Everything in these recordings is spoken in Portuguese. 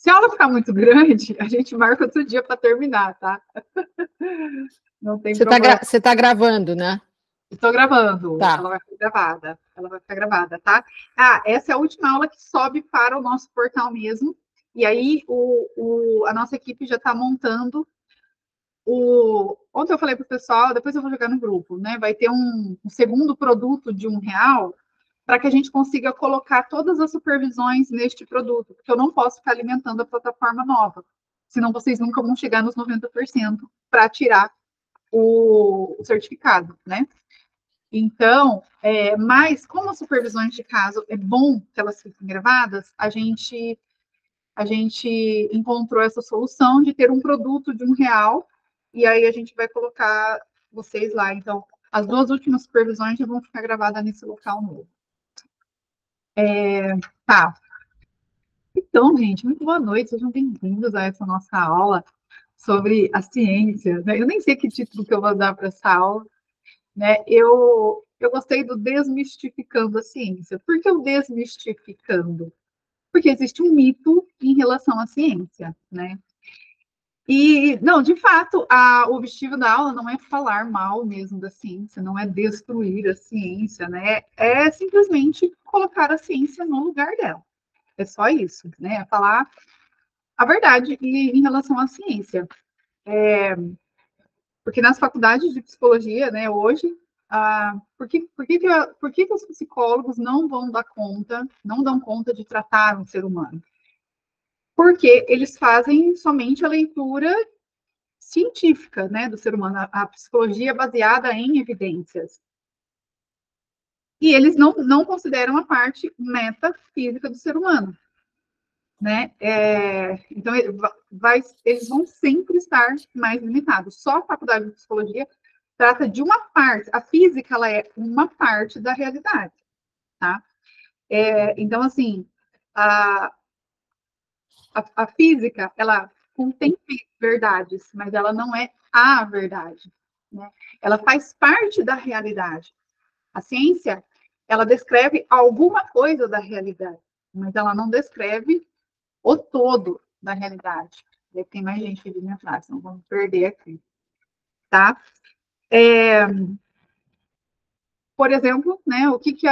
Se a aula ficar muito grande, a gente marca outro dia para terminar, tá? Não tem problema. Você tá gravando, né? Estou gravando. Tá. Ela vai ficar gravada. Ela vai ficar gravada, tá? Ah, essa é a última aula que sobe para o nosso portal mesmo. E aí, a nossa equipe já está montando Ontem eu falei para o pessoal, depois eu vou jogar no grupo, né? Vai ter um segundo produto de R$ 1 para que a gente consiga colocar todas as supervisões neste produto, porque eu não posso ficar alimentando a plataforma nova, senão vocês nunca vão chegar nos 90% para tirar o certificado, né? Então, mas como as supervisões de caso é bom que elas fiquem gravadas, a gente encontrou essa solução de ter um produto de R$ 1, e aí a gente vai colocar vocês lá. Então, as 2 últimas supervisões já vão ficar gravadas nesse local novo. Tá. Então, gente, muito boa noite, sejam bem-vindos a essa nossa aula sobre a ciência, né? Eu nem sei que título que eu vou dar para essa aula, né? Eu gostei do desmistificando a ciência. Por que o desmistificando? Porque existe um mito em relação à ciência, né? E, não, de fato, o objetivo da aula não é falar mal mesmo da ciência, não é destruir a ciência, né? É simplesmente colocar a ciência no lugar dela. É só isso, né? É falar a verdade em relação à ciência. Porque nas faculdades de psicologia, né, hoje, por que os psicólogos não vão dar conta, não dão conta de tratar um ser humano? Porque eles fazem somente a leitura científica, né, do ser humano, a psicologia baseada em evidências. E eles não consideram a parte metafísica do ser humano, né? Então, eles vão sempre estar mais limitados. Só a faculdade de psicologia trata de uma parte. A física, ela é uma parte da realidade, tá? Então, assim, a física, ela contém verdades, mas ela não é a verdade, né? Ela faz parte da realidade. A ciência, ela descreve alguma coisa da realidade, mas ela não descreve o todo da realidade. Tem mais gente pedindo entrar, senão vamos perder aqui, tá? Por exemplo, né, o que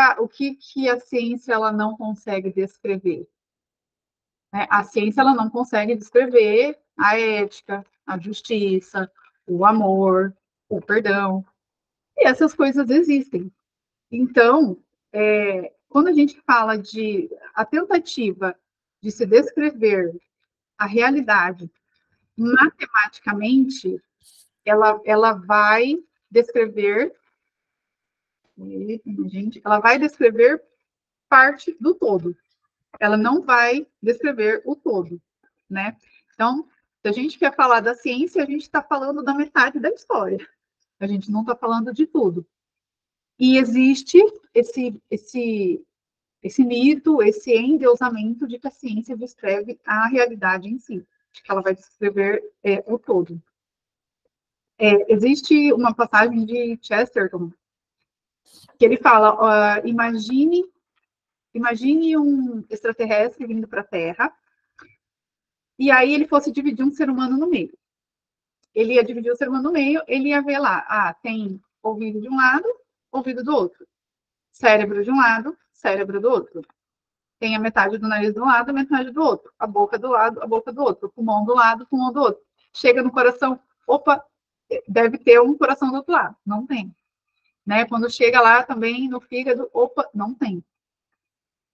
a ciência ela não consegue descrever? Né? A ciência ela não consegue descrever a ética, a justiça, o amor, o perdão. E essas coisas existem. Então, quando a gente fala de a tentativa de se descrever a realidade matematicamente, ela vai descrever, ela vai descrever parte do todo. Ela não vai descrever o todo, né? Então, se a gente quer falar da ciência, a gente está falando da metade da história. A gente não está falando de tudo. E existe esse mito, esse endeusamento de que a ciência descreve a realidade em si, de que ela vai descrever o todo. Existe uma passagem de Chesterton que ele fala: imagine um extraterrestre vindo para a Terra, e aí ele fosse dividir um ser humano no meio. Ele ia dividir o ser humano no meio, ele ia ver lá, tem ouvido de um lado, ouvido do outro. Cérebro de um lado, cérebro do outro. Tem a metade do nariz de um lado, a metade do outro. A boca do lado, a boca do outro. O pulmão do lado, o pulmão do outro. Chega no coração, opa, deve ter um coração do outro lado. Não tem. Né? Quando chega lá também no fígado, opa, não tem.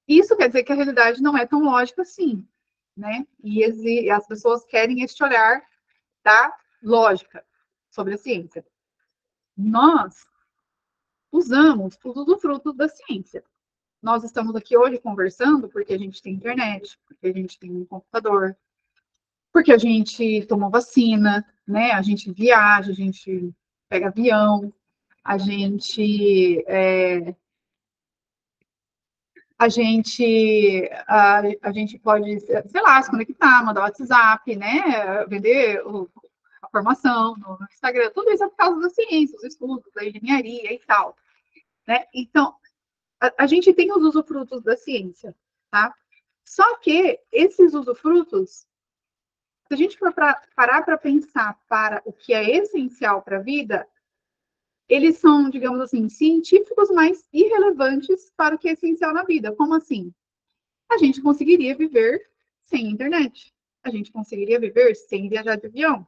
Isso quer dizer que a realidade não é tão lógica assim, né? E as pessoas querem este olhar da lógica sobre a ciência. Nós usamos tudo do fruto da ciência. Nós estamos aqui hoje conversando porque a gente tem internet, porque a gente tem um computador, porque a gente tomou vacina, né? A gente viaja, a gente pega avião, a gente a gente pode, sei lá, se conectar, mandar WhatsApp, né? Vender a formação no Instagram, tudo isso é por causa da ciência, os estudos, da engenharia e tal, né? Então, a gente tem os usufrutos da ciência, tá? Só que esses usufrutos, Se a gente for parar para pensar para o que é essencial para a vida, eles são, digamos assim, científicos, mas irrelevantes para o que é essencial na vida. Como assim? A gente conseguiria viver sem internet. A gente conseguiria viver sem viajar de avião.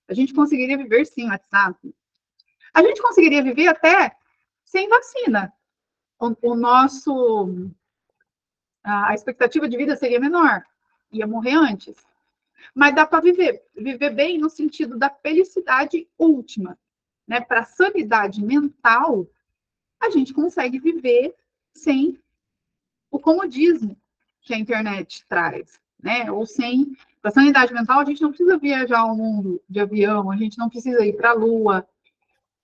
A gente conseguiria viver sem WhatsApp. A gente conseguiria viver até sem vacina. A expectativa de vida seria menor. Ia morrer antes. Mas dá para viver bem no sentido da felicidade última, né? Para a sanidade mental, a gente consegue viver sem o comodismo que a internet traz, né? Ou sem, para a sanidade mental, a gente não precisa viajar ao mundo de avião, a gente não precisa ir para a Lua,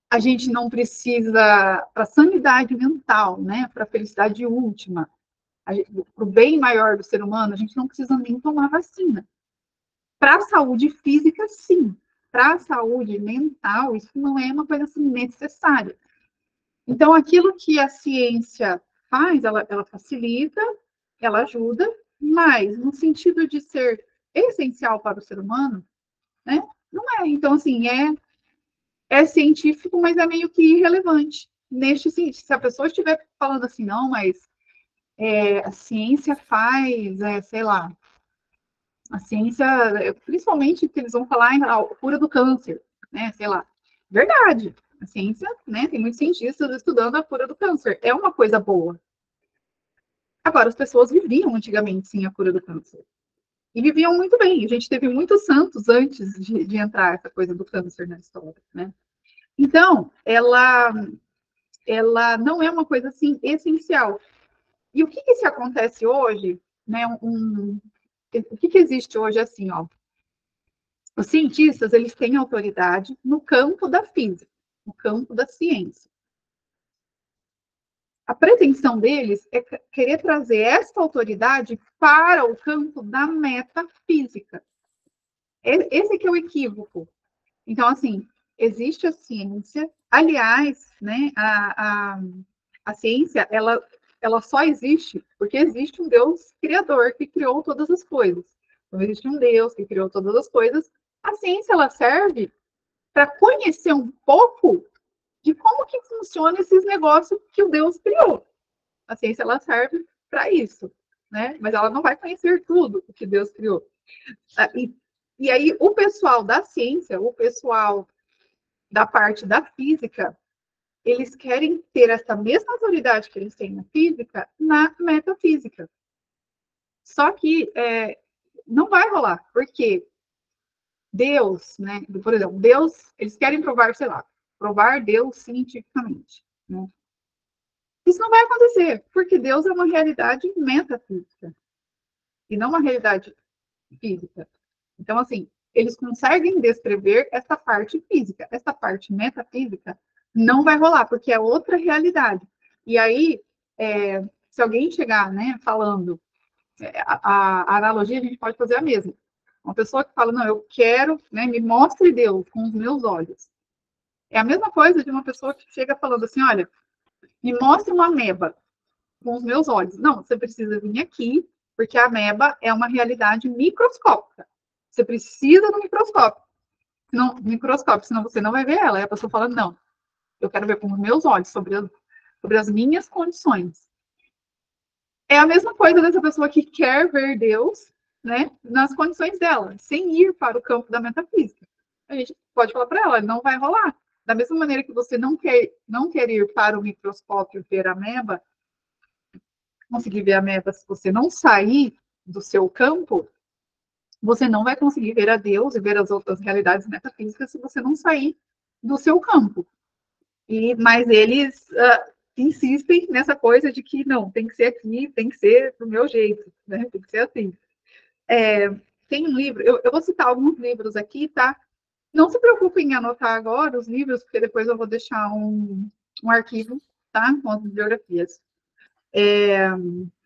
a gente não precisa, para a sanidade mental, né? Para a felicidade última, para o bem maior do ser humano, a gente não precisa nem tomar vacina. Para a saúde física, sim. Para a saúde mental, isso não é uma coisa assim, necessária. Então, aquilo que a ciência faz, ela facilita, ela ajuda, mas no sentido de ser essencial para o ser humano, né? Não é. Então, assim, é científico, mas é meio que irrelevante. Neste sentido, se a pessoa estiver falando assim, não, mas a ciência faz, sei lá, a ciência, principalmente que eles vão falar em cura do câncer, né? Sei lá. Verdade. A ciência, né? Tem muitos cientistas estudando a cura do câncer. É uma coisa boa. Agora, as pessoas viviam antigamente sem a cura do câncer. E viviam muito bem. A gente teve muitos santos antes de entrar essa coisa do câncer na história, né? Então, ela não é uma coisa assim essencial. E o que se acontece hoje, né? O que existe hoje assim, ó? Os cientistas, eles têm autoridade no campo da física, no campo da ciência. A pretensão deles é querer trazer essa autoridade para o campo da metafísica. Esse que é o equívoco. Então, assim, existe a ciência. Aliás, né, a ciência, ela só existe porque existe um Deus criador que criou todas as coisas. Então, existe um Deus que criou todas as coisas. A ciência, ela serve para conhecer um pouco de como que funciona esses negócios que o Deus criou. A ciência, ela serve para isso, né? Mas ela não vai conhecer tudo o que Deus criou. E aí, o pessoal da ciência, o pessoal da parte da física, eles querem ter essa mesma autoridade que eles têm na física, na metafísica. Só que não vai rolar, porque Deus, né? Por exemplo, Deus, eles querem provar, sei lá, provar Deus cientificamente, né? Isso não vai acontecer, porque Deus é uma realidade metafísica e não uma realidade física. Então, assim, eles conseguem descrever essa parte física. Essa parte metafísica não vai rolar, porque é outra realidade. E aí, se alguém chegar, né, falando, a analogia a gente pode fazer a mesma. Uma pessoa que fala, não, eu quero, né, me mostre Deus com os meus olhos. É a mesma coisa de uma pessoa que chega falando assim, olha, me mostre uma ameba com os meus olhos. Não, você precisa vir aqui, porque a ameba é uma realidade microscópica. Você precisa do microscópio, senão você não vai ver ela. Aí a pessoa fala, não, eu quero ver com os meus olhos, sobre as minhas condições. É a mesma coisa dessa pessoa que quer ver Deus, né, nas condições dela, sem ir para o campo da metafísica. A gente pode falar para ela, não vai rolar. Da mesma maneira que você não quer ir para o microscópio ver a ameba, conseguir ver a ameba se você não sair do seu campo, você não vai conseguir ver a Deus e ver as outras realidades metafísicas se você não sair do seu campo. Mas eles insistem nessa coisa de que não, tem que ser aqui, tem que ser do meu jeito, né? Tem que ser assim. Tem um livro, eu vou citar alguns livros aqui, tá? Não se preocupem em anotar agora os livros, porque depois eu vou deixar um arquivo, tá? Com as bibliografias.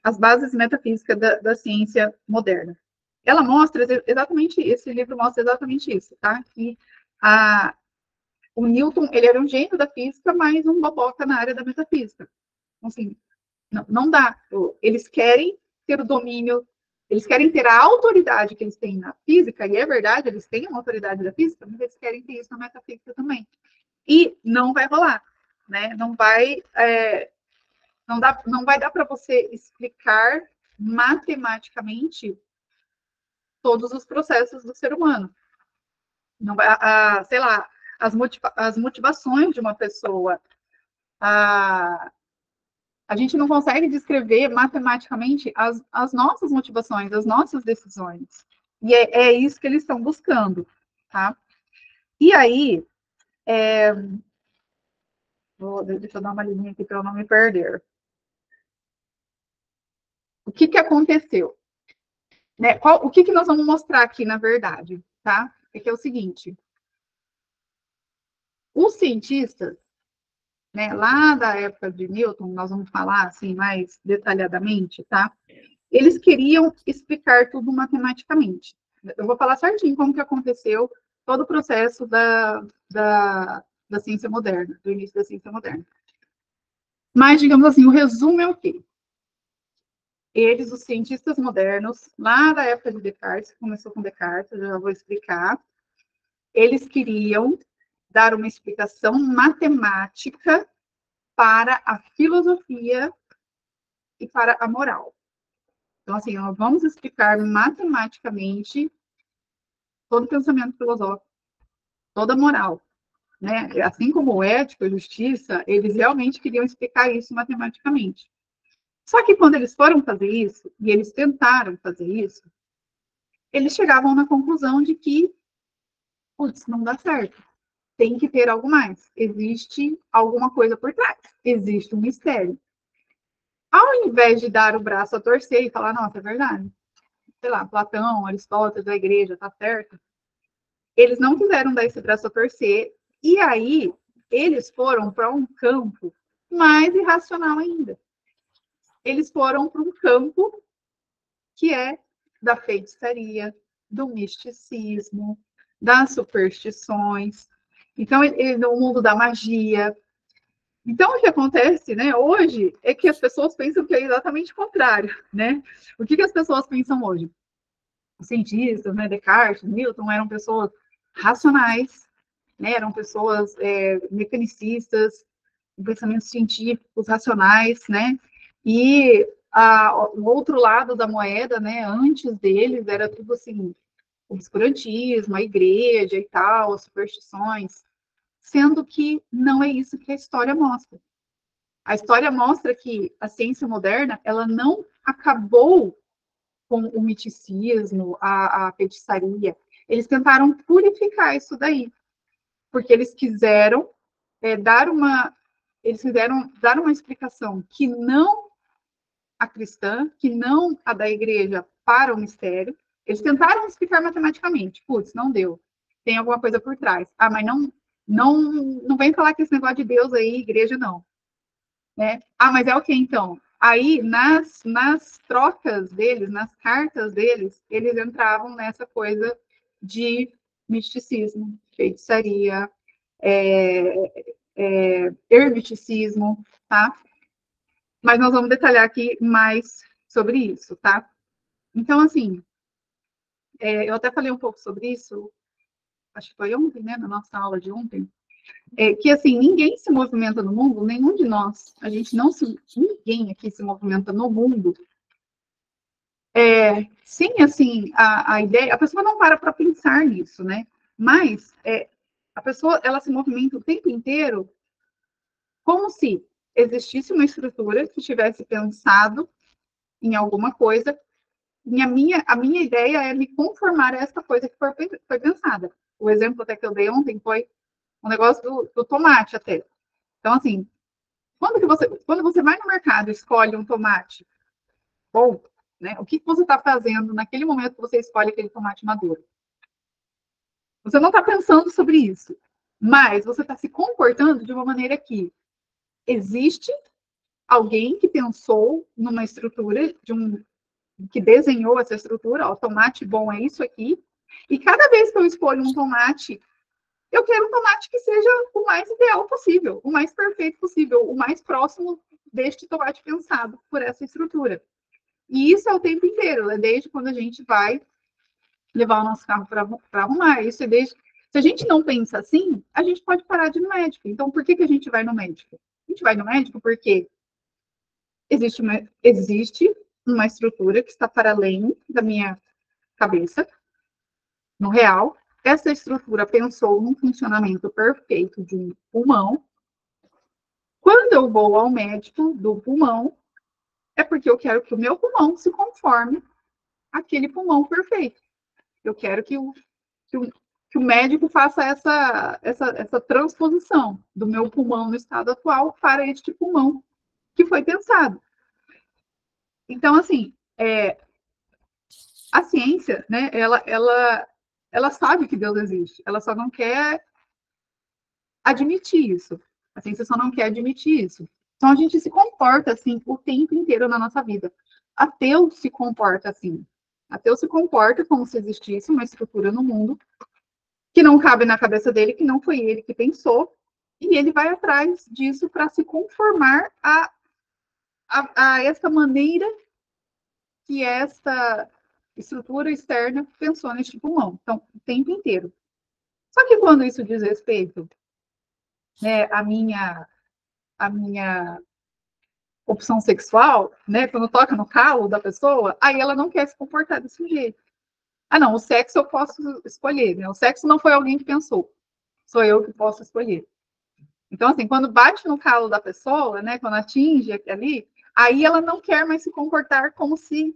As bases metafísicas da ciência moderna. Ela mostra exatamente, esse livro mostra exatamente isso, tá? Que o Newton, ele era um gênio da física, mas um boboca na área da metafísica. Então, assim, não dá. Eles querem ter o domínio Eles querem ter a autoridade que eles têm na física, e é verdade, eles têm uma autoridade da física, mas eles querem ter isso na metafísica também. E não vai rolar, né? Não vai dar para você explicar matematicamente todos os processos do ser humano. Não vai, sei lá, as motivações de uma pessoa. A gente não consegue descrever matematicamente as nossas motivações, as nossas decisões. E é isso que eles estão buscando, tá? E aí, deixa eu dar uma linha aqui para eu não me perder. O que aconteceu? Né? O que nós vamos mostrar aqui, na verdade, tá? É que é o seguinte, os cientistas, né, lá da época de Newton, nós vamos falar assim mais detalhadamente, tá? Eles queriam explicar tudo matematicamente. Eu vou falar certinho como que aconteceu todo o processo da ciência moderna, do início da ciência moderna. Mas, digamos assim, o resumo é o quê? Eles, os cientistas modernos, lá da época de Descartes, que começou com Descartes, eu já vou explicar, eles queriam dar uma explicação matemática para a filosofia e para a moral. Então, assim, nós vamos explicar matematicamente todo o pensamento filosófico, toda a moral, né? Assim como o ético e justiça, eles realmente queriam explicar isso matematicamente. Só que quando eles foram fazer isso, e eles tentaram fazer isso, eles chegavam na conclusão de que, putz, não dá certo. Tem que ter algo mais. Existe alguma coisa por trás. Existe um mistério. Ao invés de dar o braço a torcer e falar, nossa, é verdade. Sei lá, Platão, Aristóteles, a igreja, tá certo. Eles não quiseram dar esse braço a torcer. E aí, eles foram para um campo mais irracional ainda. Eles foram para um campo que é da feitiçaria, do misticismo, das superstições. Então, no mundo da magia. Então, o que acontece, né, hoje é que as pessoas pensam que é exatamente o contrário, né? O que as pessoas pensam hoje? Os cientistas, né, Descartes, Newton, eram pessoas racionais, né, eram pessoas mecanicistas, com pensamentos científicos, racionais, né? E o outro lado da moeda, né, antes deles, era tudo assim, o obscurantismo, a igreja e tal, as superstições, sendo que não é isso que a história mostra. A história mostra que a ciência moderna, ela não acabou com o miticismo, a feitiçaria. Eles tentaram purificar isso daí, porque eles quiseram dar uma explicação que não a cristã, que não a da igreja para o mistério. Eles tentaram explicar matematicamente. Putz, não deu. Tem alguma coisa por trás. Ah, mas não vem falar que esse negócio de Deus aí, igreja, não. Né? Ah, mas é o que então? Aí, nas trocas deles, nas cartas deles, eles entravam nessa coisa de misticismo, feitiçaria, hermeticismo, tá? Mas nós vamos detalhar aqui mais sobre isso, tá? Então, assim, eu até falei um pouco sobre isso, acho que foi ontem, né, na nossa aula de ontem, que, assim, ninguém se movimenta no mundo, nenhum de nós, ninguém aqui se movimenta no mundo, sim, assim, a ideia, a pessoa não para pensar nisso, né? Mas a pessoa, ela se movimenta o tempo inteiro como se existisse uma estrutura que tivesse pensado em alguma coisa, e a minha ideia é me conformar a essa coisa que foi pensada. O exemplo até que eu dei ontem foi um negócio do tomate até. Então, assim, quando você vai no mercado e escolhe um tomate bom, né, o que você está fazendo naquele momento que você escolhe aquele tomate maduro? Você não está pensando sobre isso, mas você está se comportando de uma maneira que existe alguém que pensou numa estrutura, que desenhou essa estrutura, ó, tomate bom é isso aqui, e cada vez que eu escolho um tomate, eu quero um tomate que seja o mais ideal possível, o mais perfeito possível, o mais próximo deste tomate pensado por essa estrutura. E isso é o tempo inteiro, é desde quando a gente vai levar o nosso carro para arrumar. Isso é desde. Se a gente não pensa assim, a gente pode parar de ir no médico. Então, por que a gente vai no médico? A gente vai no médico porque existe uma estrutura que está para além da minha cabeça, no real. Essa estrutura pensou num funcionamento perfeito de um pulmão. Quando eu vou ao médico do pulmão, é porque eu quero que o meu pulmão se conforme àquele pulmão perfeito. Eu quero que o médico faça essa transposição do meu pulmão no estado atual para este pulmão que foi pensado. Então, assim, a ciência, né, ela sabe que Deus existe, ela só não quer admitir isso. A ciência só não quer admitir isso. Então, a gente se comporta assim o tempo inteiro na nossa vida. Ateu se comporta assim. Ateu se comporta como se existisse uma estrutura no mundo que não cabe na cabeça dele, que não foi ele que pensou, e ele vai atrás disso para se conformar a essa maneira que esta estrutura externa pensou neste pulmão. Então, o tempo inteiro. Só que quando isso diz respeito, né, a minha opção sexual, né, quando toca no calo da pessoa, aí ela não quer se comportar desse jeito. Ah, não, o sexo eu posso escolher, né? O sexo não foi alguém que pensou, sou eu que posso escolher. Então, assim, quando bate no calo da pessoa, né, quando atinge ali, aí ela não quer mais se comportar como se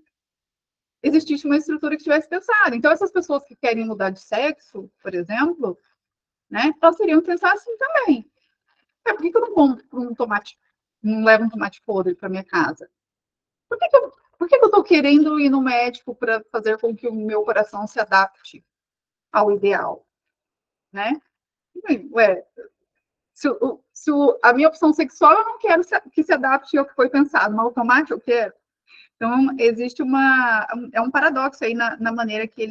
existisse uma estrutura que tivesse pensado. Então, essas pessoas que querem mudar de sexo, por exemplo, né, elas teriam que pensar assim também. Por que eu não compro um tomate, não levo um tomate podre para minha casa? Por que eu estou querendo ir no médico para fazer com que o meu coração se adapte ao ideal, né? Ué, a minha opção sexual eu não quero que se adapte ao que foi pensado, mas o tomate eu quero. Então, existe é um paradoxo aí na maneira que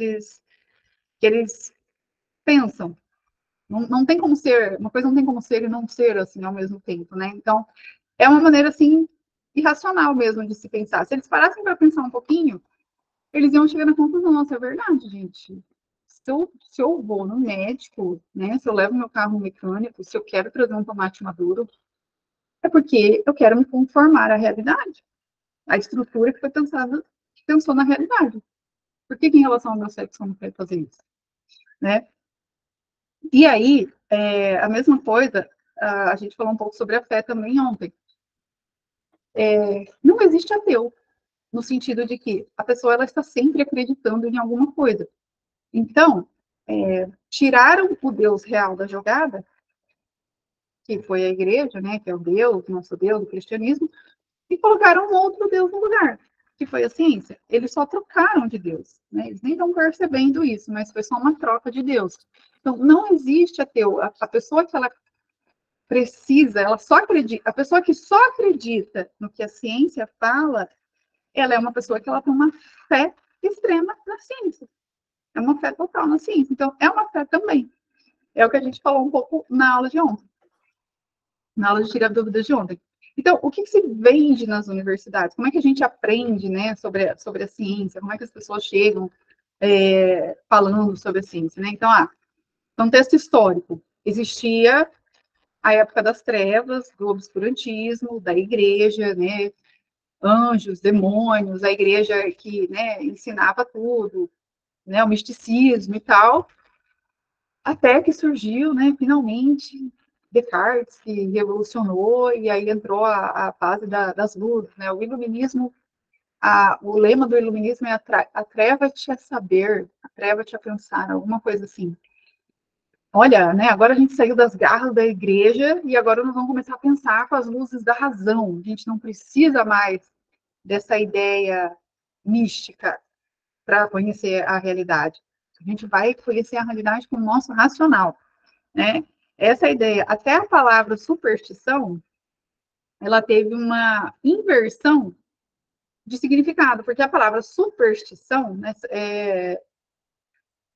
eles pensam. Não tem como ser, uma coisa não tem como ser e não ser assim ao mesmo tempo, né? Então, é uma maneira assim irracional mesmo de se pensar. Se eles parassem para pensar um pouquinho, eles iam chegar na conclusão, nossa, é verdade, gente. Se eu vou no médico, né? Se eu levo meu carro mecânico, se eu quero trazer um tomate maduro, é porque eu quero me conformar à realidade, à estrutura que foi pensada, que pensou na realidade. Por que em relação ao meu sexo eu não quero fazer isso, né? E aí, a mesma coisa, a gente falou um pouco sobre a fé também ontem. Não existe ateu, no sentido de que a pessoa ela está sempre acreditando em alguma coisa. Então, tiraram o Deus real da jogada, que foi a igreja, né, que é o Deus, nosso Deus, o cristianismo, e colocaram um outro Deus no lugar, que foi a ciência. Eles só trocaram de Deus, né? Eles nem estão percebendo isso, mas foi só uma troca de Deus. Então, não existe ateu. A pessoa que ela precisa, ela só acredita, a pessoa que só acredita no que a ciência fala, ela é uma pessoa que ela tem uma fé extrema na ciência. É uma fé total na ciência. Então, é uma fé também. É o que a gente falou um pouco na aula de ontem, na aula de tirar dúvidas de ontem. Então, o que se vende nas universidades? Como é que a gente aprende, né, sobre a ciência? Como é que as pessoas chegam falando sobre a ciência, né? Então, contexto histórico. Existia a época das trevas, do obscurantismo, da igreja, né? Anjos, demônios, a igreja que, né, ensinava tudo, né, o misticismo e tal, até que surgiu, né, finalmente, Descartes, que revolucionou, e aí entrou a fase das luzes, né, o iluminismo, o lema do iluminismo é atreva-te a saber, atreva-te a pensar, alguma coisa assim. Olha, né, agora a gente saiu das garras da igreja e agora nós vamos começar a pensar com as luzes da razão. A gente não precisa mais dessa ideia mística para conhecer a realidade. A gente vai conhecer a realidade com o nosso racional, né? Essa ideia, até a palavra superstição, ela teve uma inversão de significado, porque a palavra superstição, né,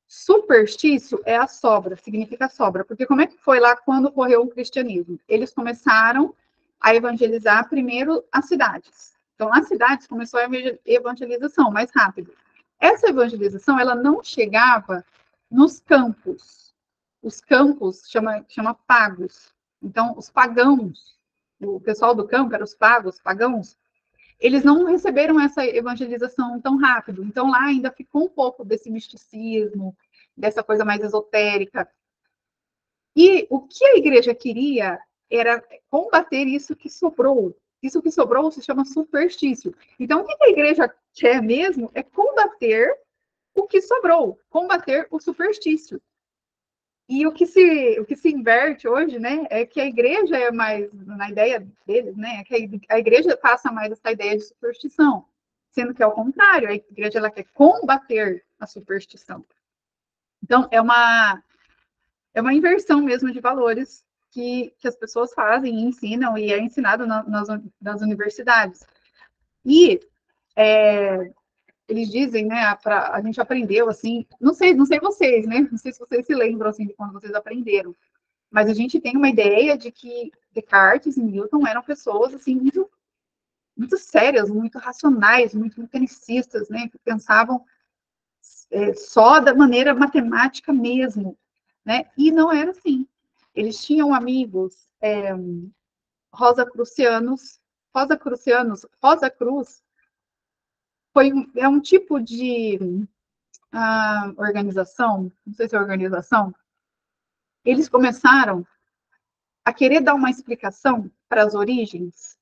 superstício é a sobra, significa sobra, porque como é que foi lá quando ocorreu o cristianismo? Eles começaram a evangelizar primeiro as cidades, Então, nas cidades começou a evangelização mais rápido. Essa evangelização, ela não chegava nos campos. Os campos chama pagos. Então, os pagãos, o pessoal do campo, eram os pagãos, eles não receberam essa evangelização tão rápido. Então, lá ainda ficou um pouco desse misticismo, dessa coisa mais esotérica. E o que a igreja queria era combater isso que sobrou. Isso que sobrou se chama superstício. Então, o que a igreja quer mesmo é combater o que sobrou, combater o superstício. E o que se inverte hoje, né, é que a igreja é mais, na ideia deles, né, é que a igreja passa mais essa ideia de superstição, sendo que é o contrário, a igreja ela quer combater a superstição. Então, é uma inversão mesmo de valores que as pessoas fazem e ensinam, e é ensinado nas universidades. E eles dizem, né, a gente aprendeu, assim, não sei vocês, né, não sei se vocês se lembram, assim, de quando vocês aprenderam, mas a gente tem uma ideia de que Descartes e Newton eram pessoas, assim, muito, muito sérias, muito racionais, muito mecanicistas, né, que pensavam só da maneira matemática mesmo, né, e não era assim. Eles tinham amigos, Rosacrucianos, Rosa Cruz é um tipo de organização, não sei se é organização, eles começaram a querer dar uma explicação para as origens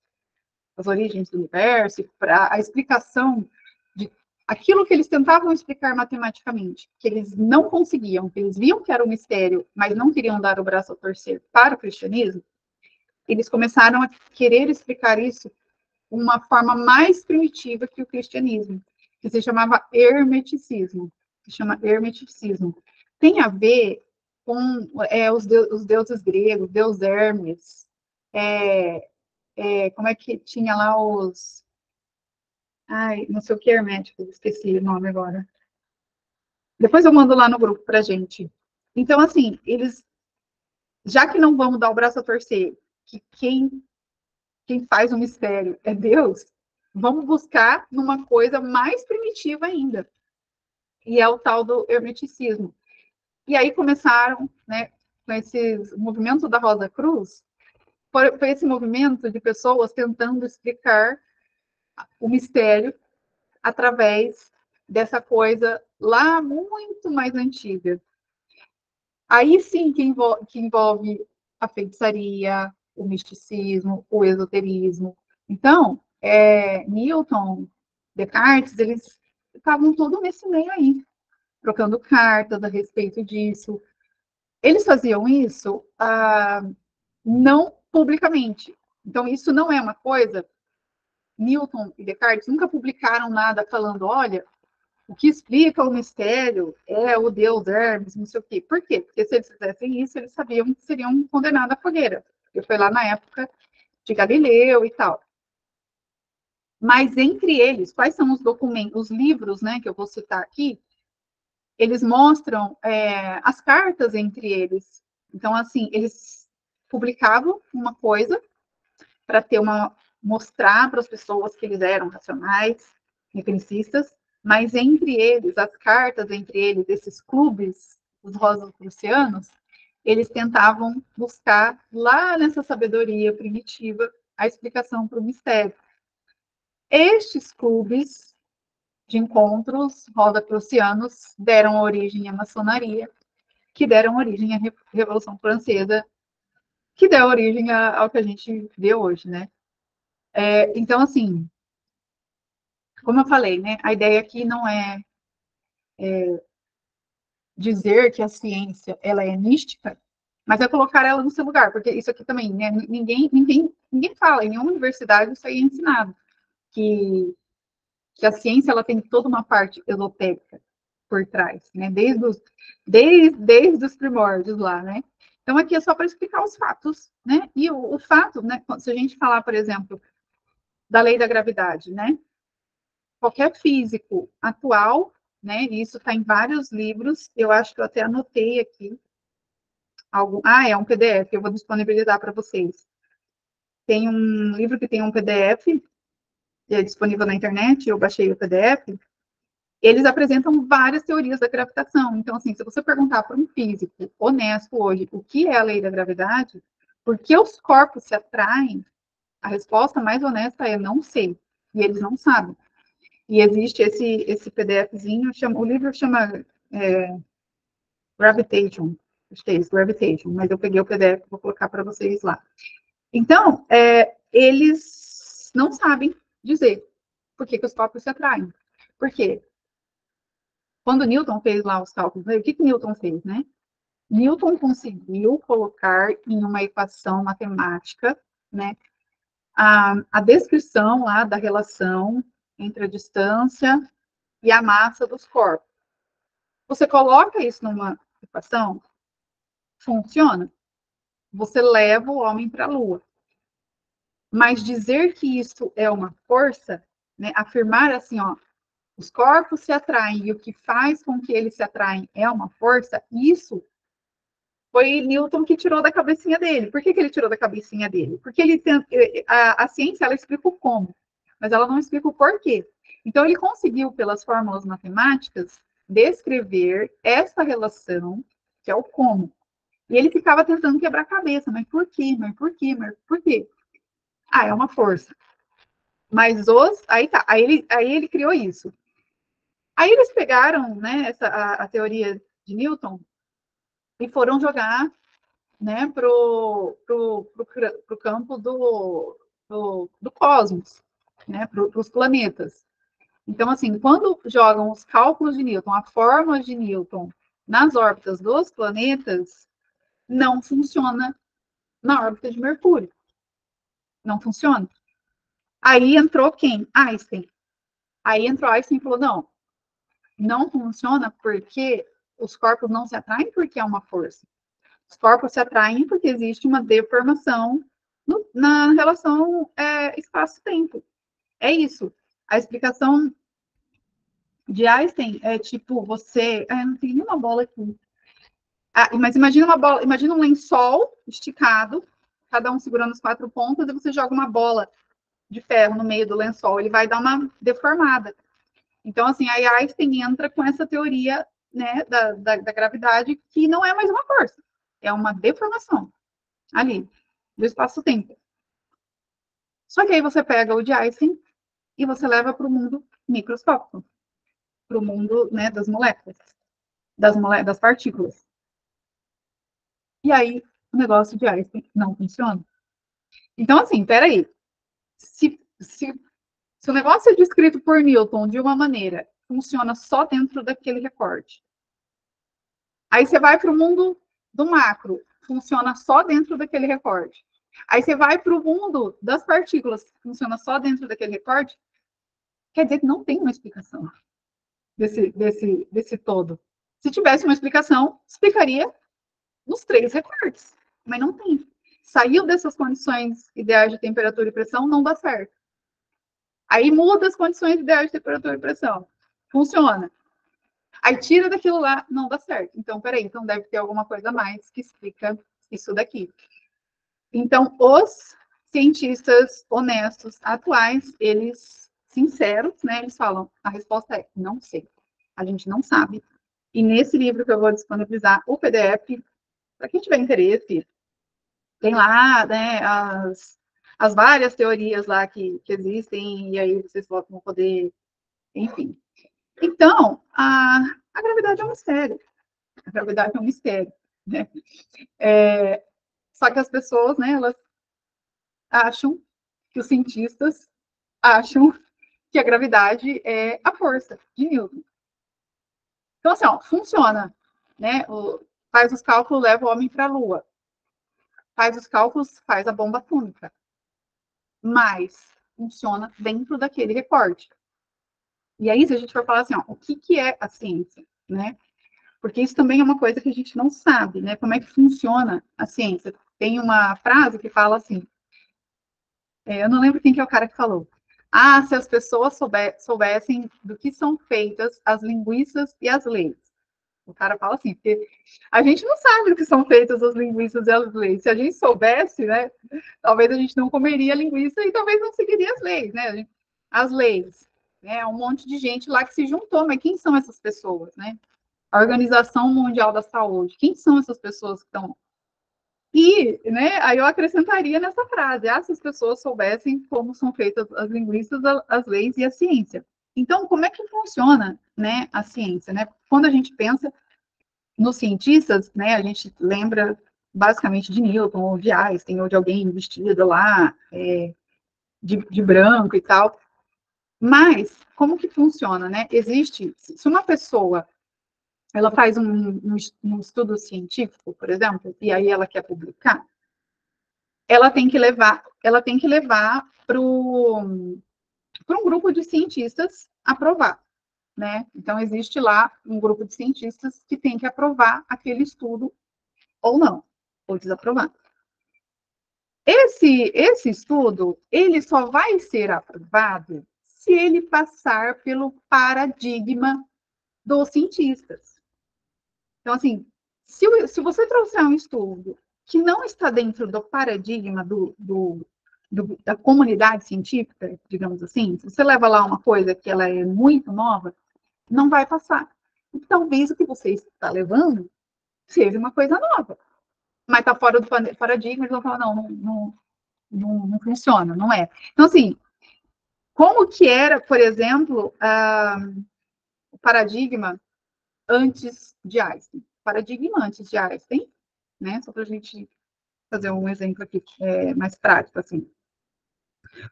do universo, para a explicação de aquilo que eles tentavam explicar matematicamente, que eles não conseguiam, que eles viam que era um mistério, mas não queriam dar o braço a torcer para o cristianismo, eles começaram a querer explicar isso de uma forma mais primitiva que o cristianismo, que se chamava hermeticismo, que chama hermeticismo. Tem a ver com os deuses gregos, Deus Hermes, como é que tinha lá os... Ai, não sei o que hermético, esqueci o nome agora. Depois eu mando lá no grupo pra gente. Então, assim, eles, já que não vamos dar o braço a torcer, que quem faz o mistério é Deus, vamos buscar numa coisa mais primitiva ainda, e é o tal do hermeticismo. E aí começaram, né, com esses movimentos da Rosa Cruz, foi esse movimento de pessoas tentando explicar o mistério através dessa coisa lá muito mais antiga. Aí sim que envolve a feitiçaria, o misticismo, o esoterismo. Então, Newton, Descartes, eles estavam tudo nesse meio aí, trocando cartas a respeito disso. Eles faziam isso não publicamente. Então, isso não é uma coisa. Newton e Descartes nunca publicaram nada falando, olha, o que explica o mistério é o deus Hermes, não sei o quê. Por quê? Porque se eles fizessem isso, eles sabiam que seriam condenados à fogueira. Porque foi lá na época de Galileu e tal. Mas entre eles, quais são os documentos, os livros, né, que eu vou citar aqui, eles mostram as cartas entre eles. Então, assim, eles publicavam uma coisa para mostrar para as pessoas que eles eram racionais, mecanicistas, mas entre eles, as cartas entre eles, esses clubes, os rosacrucianos, eles tentavam buscar lá nessa sabedoria primitiva a explicação para o mistério. Estes clubes de encontros rosacrucianos deram origem à maçonaria, que deram origem à Revolução Francesa, que deu origem ao que a gente vê hoje, né? Então, assim, como eu falei, né, a ideia aqui não é dizer que a ciência ela é mística, mas é colocar ela no seu lugar, porque isso aqui também, né, ninguém fala, em nenhuma universidade isso aí é ensinado, que a ciência ela tem toda uma parte esotérica por trás, né, desde os primórdios lá, né. Então aqui é só para explicar os fatos, né, e o fato, né, se a gente falar, por exemplo, da lei da gravidade, né, qualquer físico atual, né? Isso está em vários livros. Eu acho que eu até anotei aqui. É um PDF, eu vou disponibilizar para vocês. Tem um livro que tem um PDF é disponível na internet, eu baixei o PDF, eles apresentam várias teorias da gravitação. Então, assim, se você perguntar para um físico honesto hoje o que é a lei da gravidade, por que os corpos se atraem, a resposta mais honesta é não sei. E eles não sabem. E existe esse PDFzinho, o livro chama Gravitation. Acho que é isso, Gravitation. Mas eu peguei o PDF, vou colocar para vocês lá. Então, eles não sabem dizer por que os corpos se atraem. Por quê? Quando Newton fez lá os cálculos, o que Newton fez, né? Newton conseguiu colocar em uma equação matemática, né, a descrição lá da relação entre a distância e a massa dos corpos. Você coloca isso numa equação, funciona. Você leva o homem para a Lua. Mas dizer que isso é uma força, né, afirmar assim, ó, os corpos se atraem e o que faz com que eles se atraem é uma força, isso foi Newton que tirou da cabecinha dele. Por que ele tirou da cabecinha dele? Porque a ciência, ela explica o como, mas ela não explica o porquê. Então, ele conseguiu, pelas fórmulas matemáticas, descrever essa relação, que é o como. E ele ficava tentando quebrar a cabeça, mas por quê? Mas por quê? Mas por quê? Ah, é uma força. Mas aí tá, aí ele criou isso. Aí eles pegaram, né, a teoria de Newton e foram jogar, né, pro campo do cosmos, né, para os planetas. Então, assim, quando jogam os cálculos de Newton, a fórmula de Newton nas órbitas dos planetas, não funciona na órbita de Mercúrio. Não funciona. Aí entrou quem? Einstein. Aí entrou Einstein e falou, não funciona porque os corpos não se atraem porque é uma força. Os corpos se atraem porque existe uma deformação na relação espaço-tempo. É isso. A explicação de Einstein é tipo você. Não tem nenhuma bola aqui. Mas imagina uma bola, imagina um lençol esticado, cada um segurando as 4 pontas, e você joga uma bola de ferro no meio do lençol. Ele vai dar uma deformada. Então, assim, aí Einstein entra com essa teoria, né, da gravidade, que não é mais uma força, é uma deformação ali, do espaço-tempo. Só que aí você pega o de Einstein e você leva para o mundo microscópico, para o mundo, né, das moléculas, das partículas. E aí o negócio de Einstein não funciona. Então, assim, peraí. Se o negócio é descrito por Newton de uma maneira, funciona só dentro daquele recorte. Aí você vai para o mundo do macro, funciona só dentro daquele recorte. Aí você vai para o mundo das partículas, funciona só dentro daquele recorte. Quer dizer que não tem uma explicação desse todo. Se tivesse uma explicação, explicaria nos 3 recortes, mas não tem. Saiu dessas condições ideais de temperatura e pressão, não dá certo. Aí muda as condições ideais de temperatura e pressão. Funciona. Aí tira daquilo lá, não dá certo. Então, peraí, então deve ter alguma coisa a mais que explica isso daqui. Então, os cientistas honestos atuais, eles, sinceros, né, eles falam, a resposta é não sei. A gente não sabe. E nesse livro que eu vou disponibilizar, o PDF, para quem tiver interesse, tem lá, né, as várias teorias lá que existem, e aí vocês vão poder, enfim. Então, a gravidade é um mistério. A gravidade é um mistério, né? Só que as pessoas, né, elas acham que os cientistas acham que a gravidade é a força de Newton. Então, assim, ó, funciona, né? Faz os cálculos, leva o homem para a Lua. Faz os cálculos, faz a bomba atômica. Mas funciona dentro daquele recorte. E aí, se a gente for falar assim, ó, o que é a ciência, né? Porque isso também é uma coisa que a gente não sabe, né? Como é que funciona a ciência? Tem uma frase que fala assim, eu não lembro quem que é o cara que falou. Se as pessoas soubessem do que são feitas as linguiças e as leis. O cara fala assim, porque a gente não sabe do que são feitas as linguiças e as leis. Se a gente soubesse, né, talvez a gente não comeria linguiça e talvez não seguiria as leis, né? as leis, né? Um monte de gente lá que se juntou, mas quem são essas pessoas, né? A Organização Mundial da Saúde, quem são essas pessoas que estão... E, né, aí eu acrescentaria nessa frase, se as pessoas soubessem como são feitas as linguistas, as leis e a ciência. Então, como é que funciona, né, a ciência, né? Quando a gente pensa nos cientistas, né, a gente lembra basicamente de Newton, ou de Einstein, ou de alguém vestido lá de branco e tal. Mas, como que funciona, né? Existe, se uma pessoa, ela faz um estudo científico, por exemplo, e aí ela quer publicar, ela tem que levar para um grupo de cientistas aprovar, né? Então, existe lá um grupo de cientistas que tem que aprovar aquele estudo ou não, ou desaprovar. Esse estudo, ele só vai ser aprovado se ele passar pelo paradigma dos cientistas. Então, assim, se você trouxer um estudo que não está dentro do paradigma da comunidade científica, digamos assim, se você leva lá uma coisa que ela é muito nova, não vai passar. E talvez o que você está levando seja uma coisa nova, mas está fora do paradigma, eles vão falar, não funciona, não é. Então, assim, como que era, por exemplo, o paradigma antes de Einstein? O paradigma antes de Einstein, né? Só para a gente fazer um exemplo aqui mais prático, assim.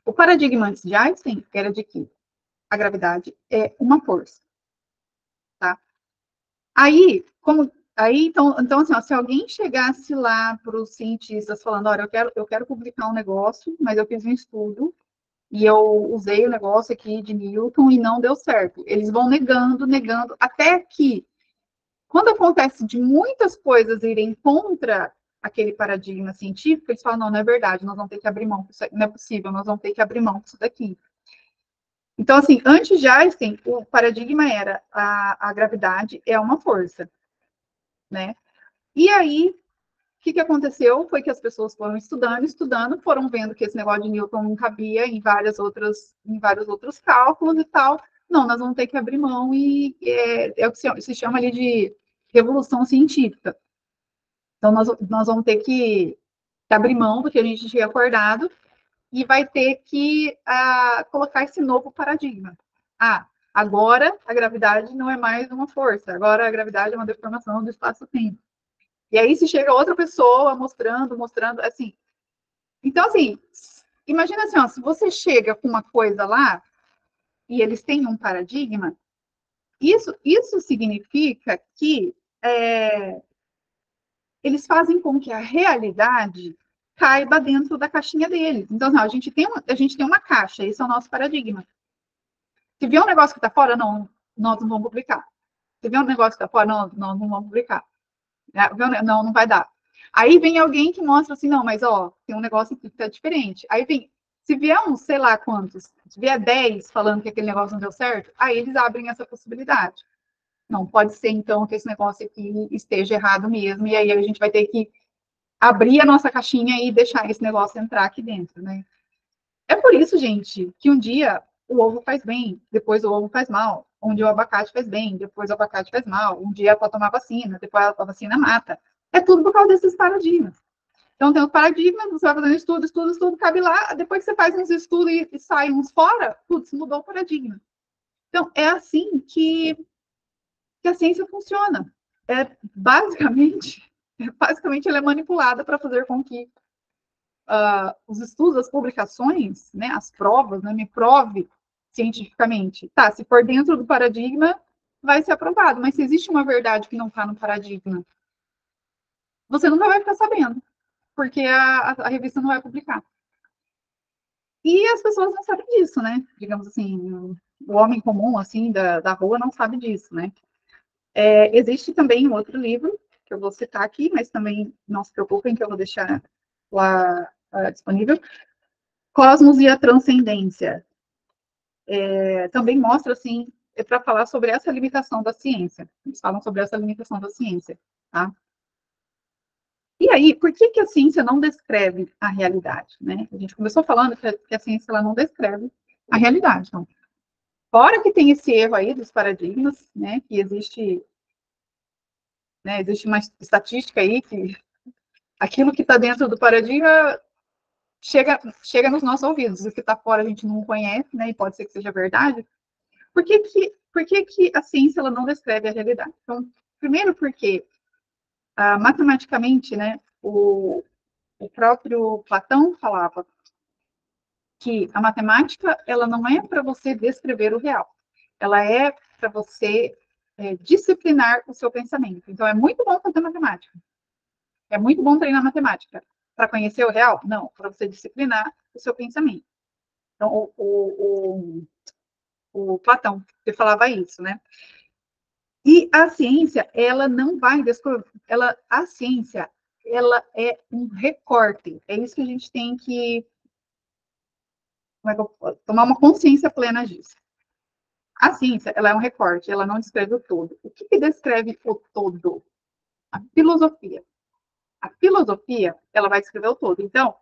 O paradigma antes de Einstein era de que a gravidade é uma força, tá? Então assim, ó, se alguém chegasse lá para os cientistas falando, olha, eu quero publicar um negócio, mas eu fiz um estudo e eu usei o negócio aqui de Newton e não deu certo. Eles vão negando, até que, quando acontece de muitas coisas irem contra aquele paradigma científico, eles falam, não é verdade, nós vamos ter que abrir mão, não é possível, nós vamos ter que abrir mão disso daqui. Então, assim, antes de Einstein, o paradigma era a gravidade é uma força, né? E aí, o que aconteceu foi que as pessoas foram estudando, foram vendo que esse negócio de Newton não cabia em vários outros cálculos e tal. Não, nós vamos ter que abrir mão e é o que se chama ali de revolução científica. Então, nós vamos ter que abrir mão do que a gente tinha acordado e vai ter que colocar esse novo paradigma. Agora a gravidade não é mais uma força, agora a gravidade é uma deformação do espaço-tempo. E aí se chega outra pessoa mostrando, assim. Então, assim, imagina assim, ó, se você chega com uma coisa lá e eles têm um paradigma, isso significa que eles fazem com que a realidade caiba dentro da caixinha deles. Então, assim, ó, a gente tem uma caixa, esse é o nosso paradigma. Se vier um negócio que está fora, não, nós não vamos publicar. Se vier um negócio que está fora, nós não vamos publicar. Não vai dar. Aí vem alguém que mostra assim, não, mas ó, tem um negócio aqui que tá diferente. Aí vem, se vier uns, sei lá quantos, se vier 10 falando que aquele negócio não deu certo, aí eles abrem essa possibilidade. Não, pode ser então que esse negócio aqui esteja errado mesmo, e aí a gente vai ter que abrir a nossa caixinha e deixar esse negócio entrar aqui dentro, né? É por isso, gente, que um dia o ovo faz bem, depois o ovo faz mal. Um dia o abacate faz bem, depois o abacate faz mal. Um dia é para tomar vacina, depois a vacina mata. É tudo por causa desses paradigmas. Então, tem os paradigmas, você vai fazendo estudo, cabe lá. Depois que você faz uns estudos e sai uns fora, putz, mudou o paradigma. Então, é assim que a ciência funciona. Basicamente, ela é manipulada para fazer com que os estudos, as publicações, né, as provas, né, me prove cientificamente. Tá, se for dentro do paradigma, vai ser aprovado, mas se existe uma verdade que não está no paradigma, você nunca vai ficar sabendo, porque a revista não vai publicar. E as pessoas não sabem disso, né? Digamos assim, o homem comum, assim, da rua não sabe disso, né? Existe também um outro livro, que eu vou citar aqui, mas também não se preocupem que eu vou deixar lá disponível, Cosmos e a Transcendência. Também mostra, assim, para falar sobre essa limitação da ciência. Eles falam sobre essa limitação da ciência, tá? E aí, por que a ciência não descreve a realidade, né? A gente começou falando que a ciência ela não descreve a realidade. Então, fora que tem esse erro aí dos paradigmas, né, que existe uma estatística aí que aquilo que está dentro do paradigma chega nos nossos ouvidos, o que está fora a gente não conhece, né, e pode ser que seja verdade. Por que a ciência ela não descreve a realidade? Então, primeiro porque, matematicamente, né, o próprio Platão falava que a matemática ela não é para você descrever o real, ela é para você disciplinar o seu pensamento. Então, é muito bom fazer matemática, é muito bom treinar matemática. Para conhecer o real? Não, para você disciplinar o seu pensamento. Então, o Platão, ele falava isso, né? E a ciência, ela não vai descobrir, a ciência, ela é um recorte. É isso que a gente tem que tomar uma consciência plena disso. A ciência, ela é um recorte, ela não descreve o todo. O que descreve o todo? A filosofia. A filosofia, ela vai descrever o todo. Então,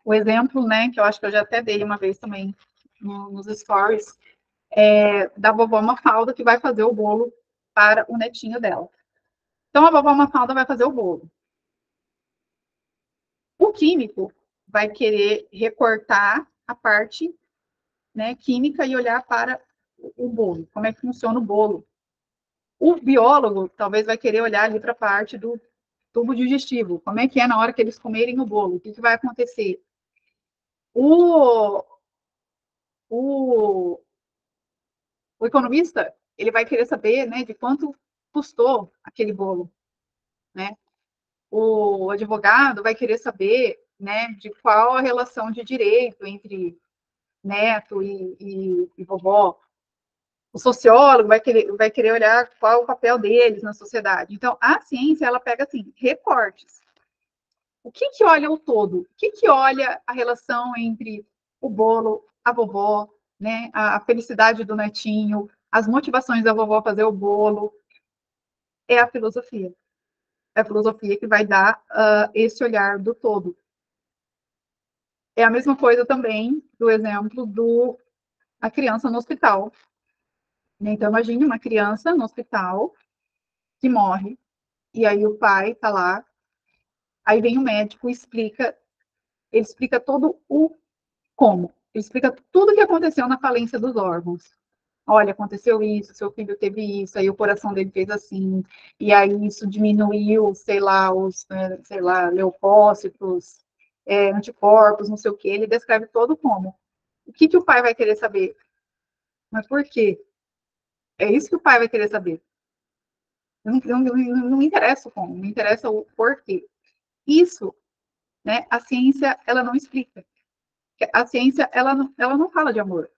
o exemplo, né, que eu acho que eu já até dei uma vez também nos stories, da vovó Mafalda, que vai fazer o bolo para o netinho dela. Então, a vovó Mafalda vai fazer o bolo. O químico vai querer recortar a parte, né, química e olhar para o bolo, como é que funciona o bolo. O biólogo talvez vai querer olhar ali para a parte do tubo digestivo, como é que é na hora que eles comerem o bolo, o que vai acontecer. O, o, o economista, ele vai querer saber, né, de quanto custou aquele bolo, né? O advogado vai querer saber, né, de qual a relação de direito entre neto e vovó. O sociólogo vai querer olhar qual é o papel deles na sociedade. Então, a ciência, ela pega, assim, recortes. O que olha o todo? O que olha a relação entre o bolo, a vovó, né, a felicidade do netinho, as motivações da vovó fazer o bolo? É a filosofia. É a filosofia que vai dar esse olhar do todo. É a mesma coisa também do exemplo a criança no hospital. Então, imagine uma criança no hospital que morre, e aí o pai está lá, aí vem o médico e ele explica todo o como. Ele explica tudo o que aconteceu na falência dos órgãos. Olha, aconteceu isso, seu filho teve isso, aí o coração dele fez assim, e aí isso diminuiu, sei lá, leucócitos, anticorpos, não sei o quê. Ele descreve todo como. O que o pai vai querer saber? Mas por quê? É isso que o pai vai querer saber. Não interessa o como, não interessa o porquê. Isso, né, a ciência, ela não explica. A ciência, ela não fala de amor,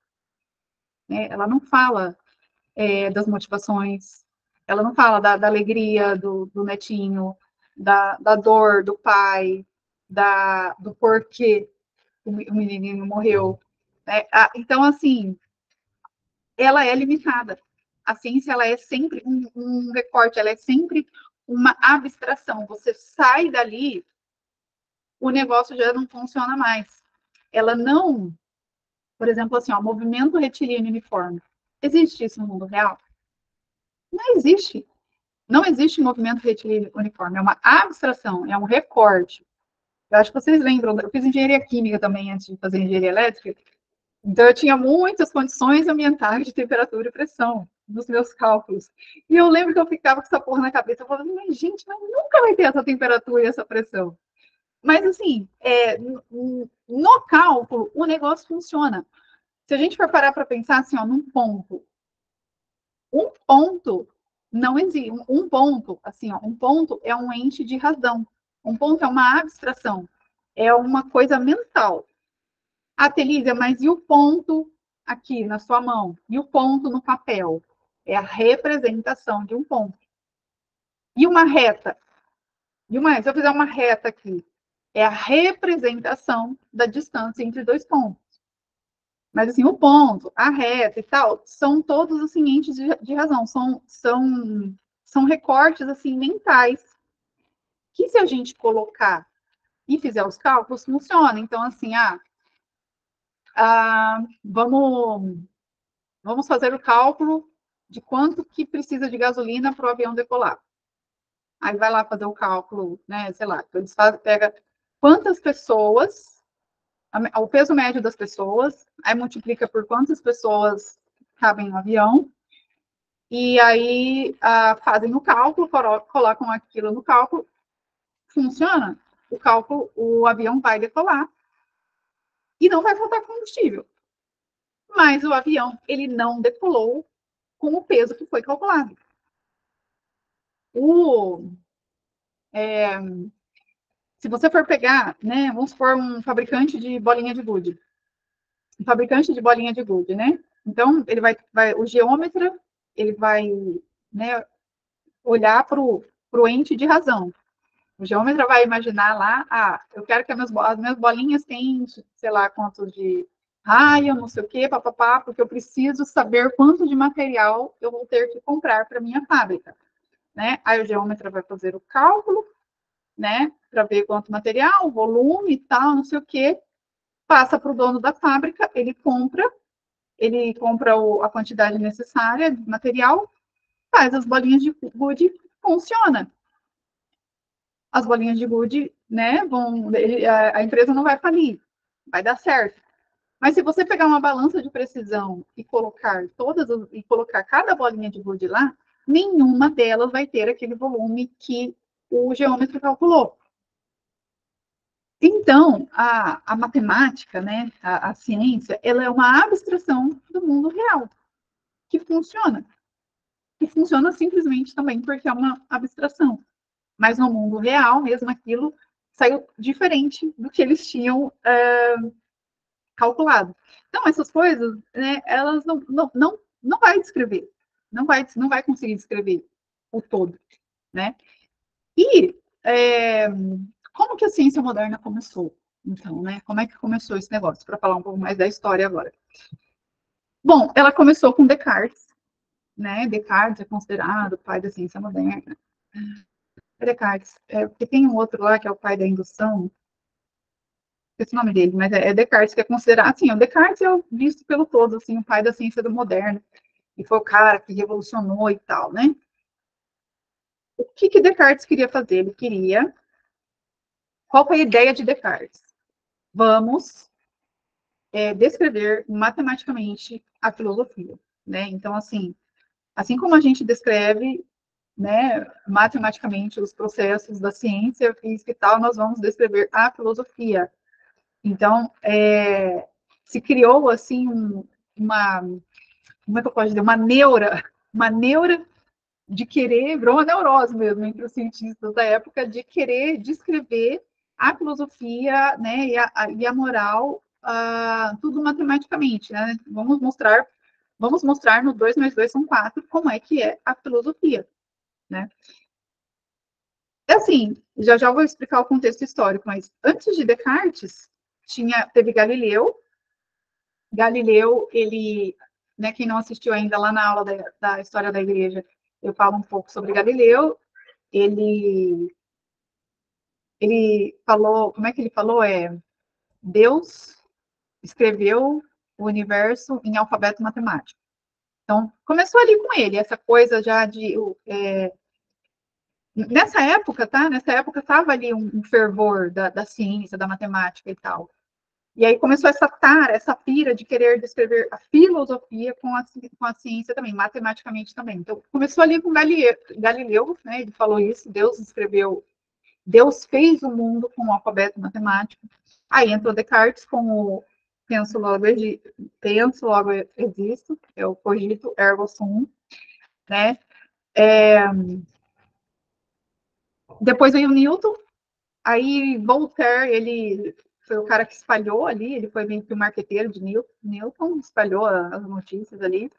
né? Ela não fala das motivações, ela não fala da alegria do netinho, da dor do pai, do porquê o menininho morreu. Né? Então, assim, ela é limitada. A ciência, ela é sempre um recorte, ela é sempre uma abstração. Você sai dali, o negócio já não funciona mais. Ela não, por exemplo, assim, ó, movimento retilíneo uniforme. Existe isso no mundo real? Não existe. Não existe movimento retilíneo uniforme. É uma abstração, é um recorte. Eu acho que vocês lembram, eu fiz engenharia química também antes de fazer engenharia elétrica. Então, eu tinha muitas condições ambientais de temperatura e pressão nos meus cálculos. E eu lembro que eu ficava com essa porra na cabeça, eu falava, mas gente, mas nunca vai ter essa temperatura e essa pressão. Mas, assim, no cálculo, o negócio funciona. Se a gente for parar para pensar assim, ó, num ponto, um ponto não existe. Um ponto, assim, ó, um ponto é um ente de razão. Um ponto é uma abstração. É uma coisa mental. Ah, Telísia, mas e o ponto aqui na sua mão? E o ponto no papel? É a representação de um ponto. E uma reta? Se eu fizer uma reta aqui, é a representação da distância entre dois pontos. Mas, assim, o ponto, a reta e tal, são todos, assim, entes de razão. São recortes, assim, mentais. Que se a gente colocar e fizer os cálculos, funciona. Então, assim, vamos fazer o cálculo de quanto que precisa de gasolina para o avião decolar. Aí vai lá fazer o cálculo, né? Sei lá, eles pega quantas pessoas, o peso médio das pessoas, aí multiplica por quantas pessoas cabem no avião, e aí fazem o cálculo, colocam aquilo no cálculo, funciona, o cálculo, o avião vai decolar e não vai faltar combustível. Mas o avião, ele não decolou com o peso que foi calculado. Se você for pegar, né, vamos supor um fabricante de bolinha de gude. Um fabricante de bolinha de gude, né? Então, ele o geômetra, ele vai, né, olhar para o ente de razão. O geômetra vai imaginar lá, eu quero que as minhas bolinhas tenham, sei lá, quanto de raio, não sei o quê, papapá, porque eu preciso saber quanto de material eu vou ter que comprar para minha fábrica, né? Aí o geômetra vai fazer o cálculo, né, para ver quanto material, volume e tal, não sei o quê, passa para o dono da fábrica, ele compra a quantidade necessária de material, faz as bolinhas de gude, funciona. As bolinhas de gude, né, a empresa não vai falir, vai dar certo. Mas se você pegar uma balança de precisão e colocar cada bolinha de gude lá, nenhuma delas vai ter aquele volume que o geômetra calculou. Então, a matemática, né, a ciência, ela é uma abstração do mundo real, que funciona. Que funciona simplesmente também porque é uma abstração. Mas no mundo real, mesmo aquilo saiu diferente do que eles tinham calculado. Então, essas coisas, né, elas não vai descrever. Não vai conseguir descrever o todo, né? E como que a ciência moderna começou? Então, né? Como é que começou esse negócio? Para falar um pouco mais da história agora. Bom, ela começou com Descartes, né? Descartes é considerado o pai da ciência moderna. Descartes, porque tem um outro lá que é o pai da indução, esse nome dele, mas é Descartes que é considerado, assim, o Descartes é visto pelo todo, assim, o pai da ciência do moderno, e foi o cara que revolucionou e tal, né? O que Descartes queria fazer? Ele queria... Qual foi a ideia de Descartes? Vamos descrever matematicamente a filosofia, né? Então, assim como a gente descreve, né, matematicamente os processos da ciência, física e tal, nós vamos descrever a filosofia. Então, se criou, assim, como é que eu posso dizer, uma neura de querer, virou uma neurose mesmo entre os cientistas da época, de querer descrever a filosofia, né, e a moral, tudo matematicamente, né? Vamos mostrar no 2 mais 2 são 4, como é que é a filosofia, né? Assim, já vou explicar o contexto histórico, mas antes de Descartes, teve Galileu, ele, né, quem não assistiu ainda lá na aula da história da igreja, eu falo um pouco sobre Galileu. Ele falou, como é que ele falou? Deus escreveu o universo em alfabeto matemático. Então, começou ali com ele, essa coisa já de... nessa época, tá? Nessa época estava ali um fervor da ciência, da matemática e tal. E aí começou essa pira de querer descrever a filosofia com a ciência também, matematicamente também. Então, começou ali com Galileu, né? Ele falou isso, Deus fez o mundo com o alfabeto matemático. Aí entrou Descartes com o penso, logo existo, é o cogito, ergo sum, né? Depois veio Newton, aí Voltaire, ele foi o cara que espalhou ali, ele foi meio que o marqueteiro de Newton, espalhou as notícias ali.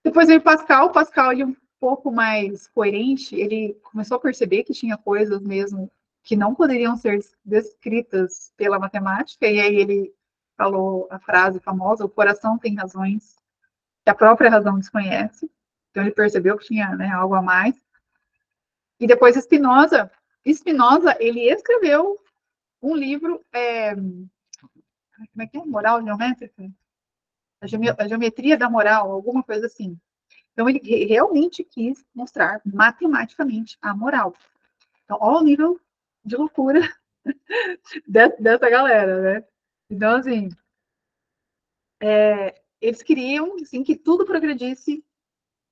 Depois veio Pascal ele um pouco mais coerente, ele começou a perceber que tinha coisas mesmo que não poderiam ser descritas pela matemática, e aí ele falou a frase famosa, o coração tem razões que a própria razão desconhece. Então ele percebeu que tinha, né, algo a mais. E depois Spinoza, ele escreveu um livro como é que é? Moral geométrica? A geometria da moral, alguma coisa assim. Então, ele realmente quis mostrar matematicamente a moral. Então, olha o nível de loucura dessa galera, né? Então, assim, eles queriam assim, que tudo progredisse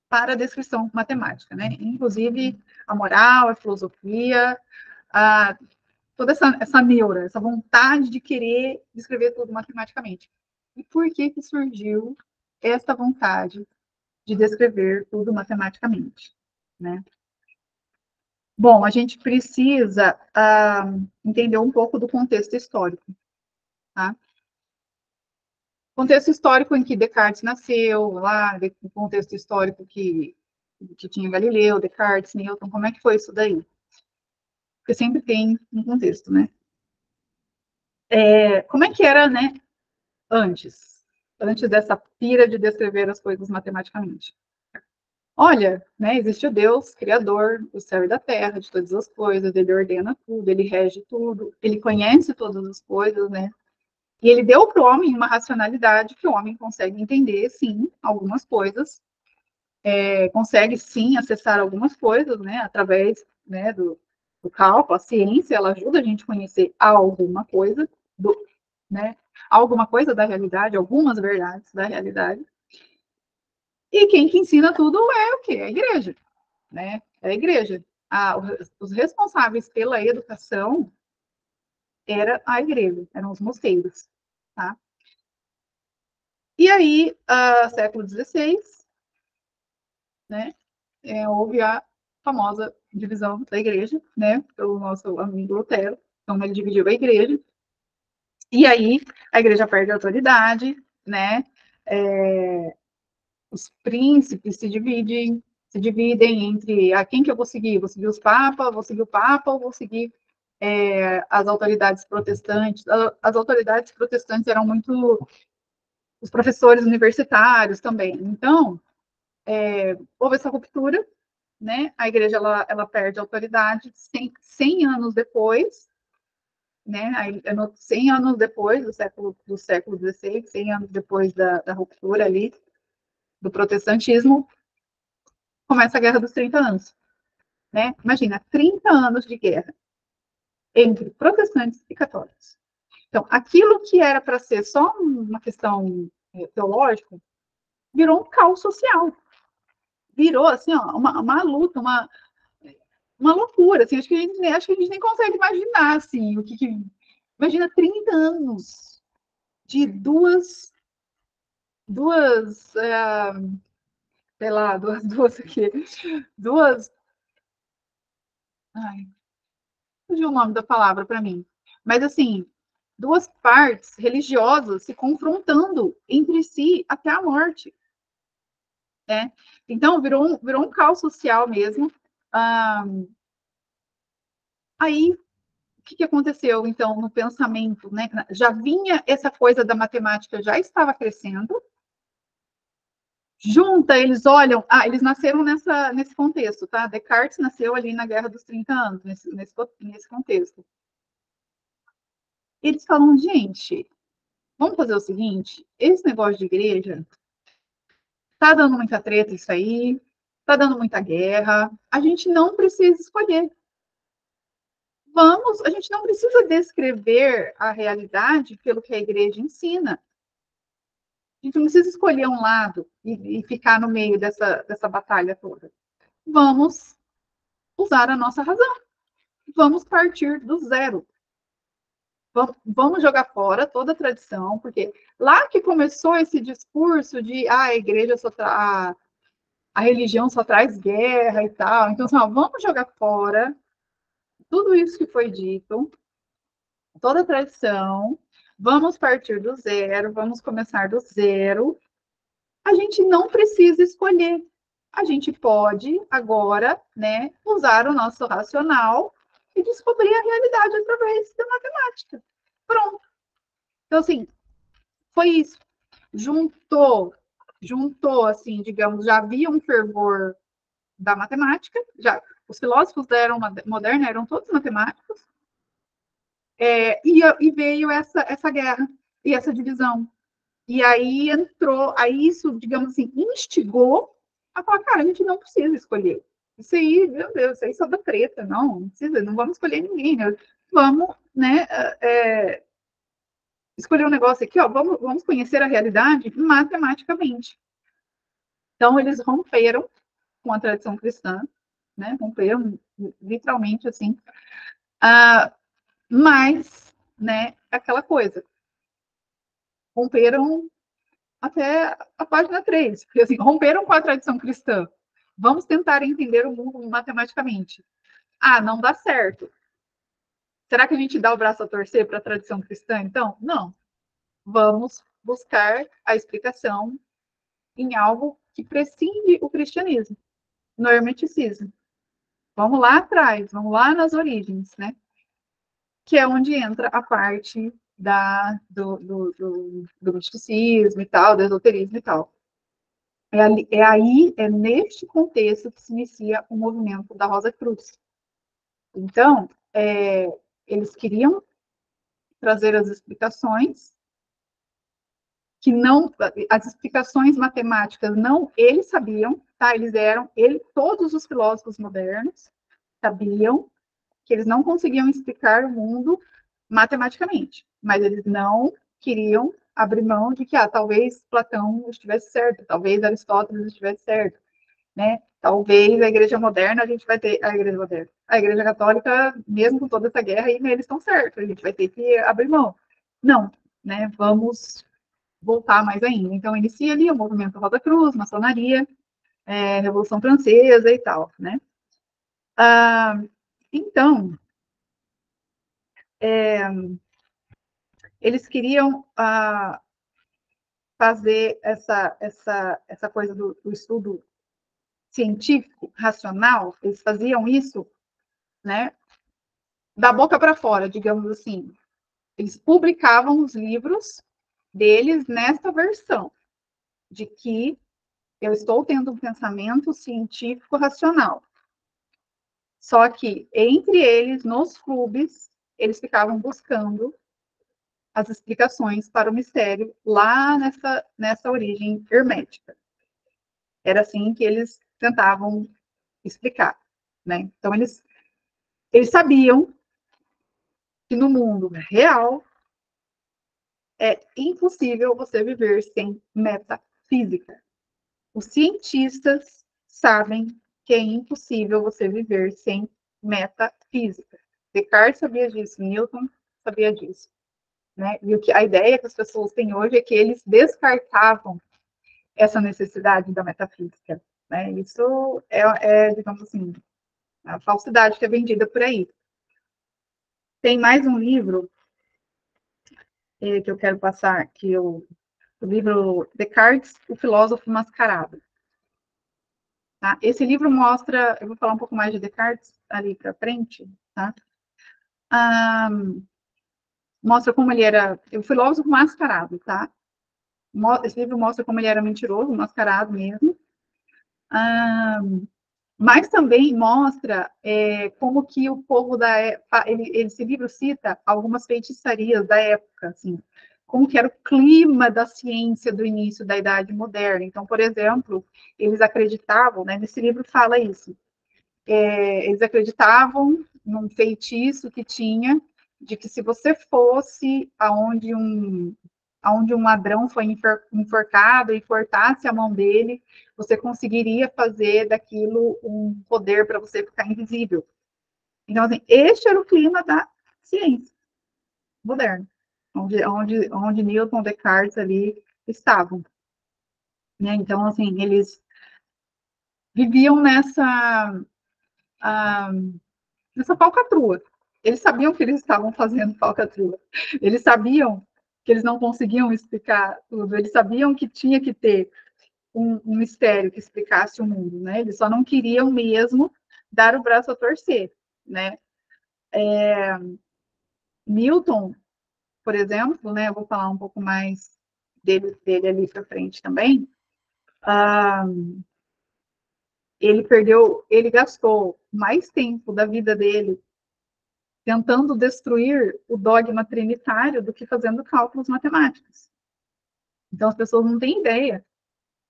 para a descrição matemática, né? Inclusive a moral, a filosofia, toda essa neura, essa vontade de querer descrever tudo matematicamente. E por que surgiu essa vontade de descrever tudo matematicamente, né? Bom, a gente precisa entender um pouco do contexto histórico, tá? Contexto histórico em que Descartes nasceu, lá, o contexto histórico que tinha Galileu, Descartes, Newton, como é que foi isso daí? Porque sempre tem um contexto, né? Como é que era, né, antes dessa pira de descrever as coisas matematicamente? Olha, né, existe o Deus, Criador do céu e da terra, de todas as coisas, ele ordena tudo, ele rege tudo, ele conhece todas as coisas, né? E ele deu para o homem uma racionalidade que o homem consegue entender, sim, algumas coisas, consegue, sim, acessar algumas coisas, né, através, né, do cálculo, a ciência, ela ajuda a gente a conhecer alguma coisa, né, alguma coisa da realidade, algumas verdades da realidade. E quem que ensina tudo é o quê? A igreja, né? É a igreja. Os responsáveis pela educação era a igreja, eram os mosteiros, tá? E aí, século XVI, né, houve a famosa divisão da igreja, né, pelo nosso amigo Lutero. Então, ele dividiu a igreja. E aí, a igreja perde a autoridade, né? Os príncipes se dividem entre quem que eu vou seguir? Vou seguir os papas, vou seguir o papa ou vou seguir as autoridades protestantes? As autoridades protestantes eram muito os professores universitários também. Então, houve essa ruptura, né? A igreja ela perde a autoridade 100 anos depois, né? 100 anos depois do século XVI, 100 anos depois da ruptura ali do protestantismo, começa a Guerra dos 30 Anos, né? Imagina, 30 anos de guerra entre protestantes e católicos. Então, aquilo que era para ser só uma questão teológica, virou um caos social. Virou, assim, ó, uma luta, uma loucura, assim, acho que a gente nem consegue imaginar, assim, imagina 30 anos de duas, sei lá, duas aqui, duas, ai, fugiu o nome da palavra para mim, mas assim, duas partes religiosas se confrontando entre si até a morte, né? Então, virou um caos social mesmo. Aí, o que aconteceu, então, no pensamento, né? Já vinha essa coisa da matemática, já estava crescendo, junta, eles olham, eles nasceram nesse contexto, tá? Descartes nasceu ali na Guerra dos 30 Anos, nesse contexto. Eles falam, gente, vamos fazer o seguinte, esse negócio de igreja tá dando muita treta isso aí, tá dando muita guerra, a gente não precisa escolher. A gente não precisa descrever a realidade pelo que a igreja ensina. A gente não precisa escolher um lado e ficar no meio dessa batalha toda. Vamos usar a nossa razão. Vamos partir do zero. Vamos jogar fora toda a tradição, porque lá que começou esse discurso de a igreja a religião só traz guerra e tal. Então, assim, vamos jogar fora tudo isso que foi dito, toda a tradição, vamos partir do zero, vamos começar do zero. A gente não precisa escolher. A gente pode agora, né, usar o nosso racional e descobrir a realidade através da matemática. Pronto. Então, assim, foi isso. Juntou, assim, digamos, já havia um fervor da matemática, já os filósofos da era moderna eram todos matemáticos, e veio essa guerra. e essa divisão. E aí entrou, aí isso, digamos assim, instigou a falar, cara, a gente não precisa escolher. Isso aí, meu Deus, isso aí só dá treta, não precisa, não vamos escolher ninguém, né? Vamos, né, escolher um negócio aqui, ó, vamos conhecer a realidade matematicamente. Então, eles romperam com a tradição cristã, né, romperam literalmente, assim, mas, né, aquela coisa, romperam até a página 3, porque assim, romperam com a tradição cristã. Vamos tentar entender o mundo matematicamente. Ah, não dá certo. Será que a gente dá o braço a torcer para a tradição cristã, então? Não. Vamos buscar a explicação em algo que prescinde o cristianismo, no hermeticismo. Vamos lá atrás, vamos lá nas origens, né? Que é onde entra a parte do misticismo e tal, do esoterismo e tal. É neste contexto que se inicia o movimento da Rosa Cruz. Então, eles queriam trazer as explicações, que não, as explicações matemáticas não, eles sabiam, tá? Todos os filósofos modernos sabiam que eles não conseguiam explicar o mundo matematicamente, mas eles não queriam abrir mão de que, talvez Platão estivesse certo, talvez Aristóteles estivesse certo, né? Talvez a igreja moderna, a gente vai ter, a igreja moderna, a igreja católica, mesmo com toda essa guerra, aí, eles estão certos, a gente vai ter que abrir mão. Não, né? Vamos voltar mais ainda. Então, inicia ali o movimento Rosa Cruz, maçonaria, Revolução Francesa e tal, né? Então, eles queriam fazer essa coisa do estudo científico, racional, eles faziam isso, né, da boca para fora, digamos assim. Eles publicavam os livros deles nessa versão, de que eu estou tendo um pensamento científico racional. Só que, entre eles, nos clubes, eles ficavam buscando as explicações para o mistério lá nessa origem hermética. Era assim que eles tentavam explicar, né? Então, eles sabiam que no mundo real é impossível você viver sem metafísica. Os cientistas sabem que é impossível você viver sem metafísica. Descartes sabia disso, Newton sabia disso, né? E a ideia que as pessoas têm hoje é que eles descartavam essa necessidade da metafísica, né? Isso digamos assim, a falsidade que é vendida por aí. Tem mais um livro que eu quero passar, o livro Descartes, o Filósofo Mascarado. Tá? Esse livro mostra, eu vou falar um pouco mais de Descartes ali para frente, tá? Mostra como ele era o filósofo mascarado, tá? Esse livro mostra como ele era mentiroso, mascarado mesmo. Mas também mostra como que o povo da época, esse livro cita algumas feitiçarias da época, assim, como que era o clima da ciência do início da Idade Moderna. Então, por exemplo, eles acreditavam, né, nesse livro fala isso, eles acreditavam num feitiço que tinha, de que se você fosse aonde um ladrão foi enforcado e cortasse a mão dele, você conseguiria fazer daquilo um poder para você ficar invisível. Então, assim, este era o clima da ciência moderna, onde Newton, Descartes ali estavam. Né? Então, assim, eles viviam nessa falcatrua. Eles sabiam que eles estavam fazendo falcatrua. Eles sabiam que eles não conseguiam explicar tudo. Eles sabiam que tinha que ter um mistério que explicasse o mundo, né? Eles só não queriam mesmo dar o braço a torcer, né? Newton, por exemplo, né? Eu vou falar um pouco mais dele ali para frente também. Ele gastou mais tempo da vida dele tentando destruir o dogma trinitário do que fazendo cálculos matemáticos. Então, as pessoas não têm ideia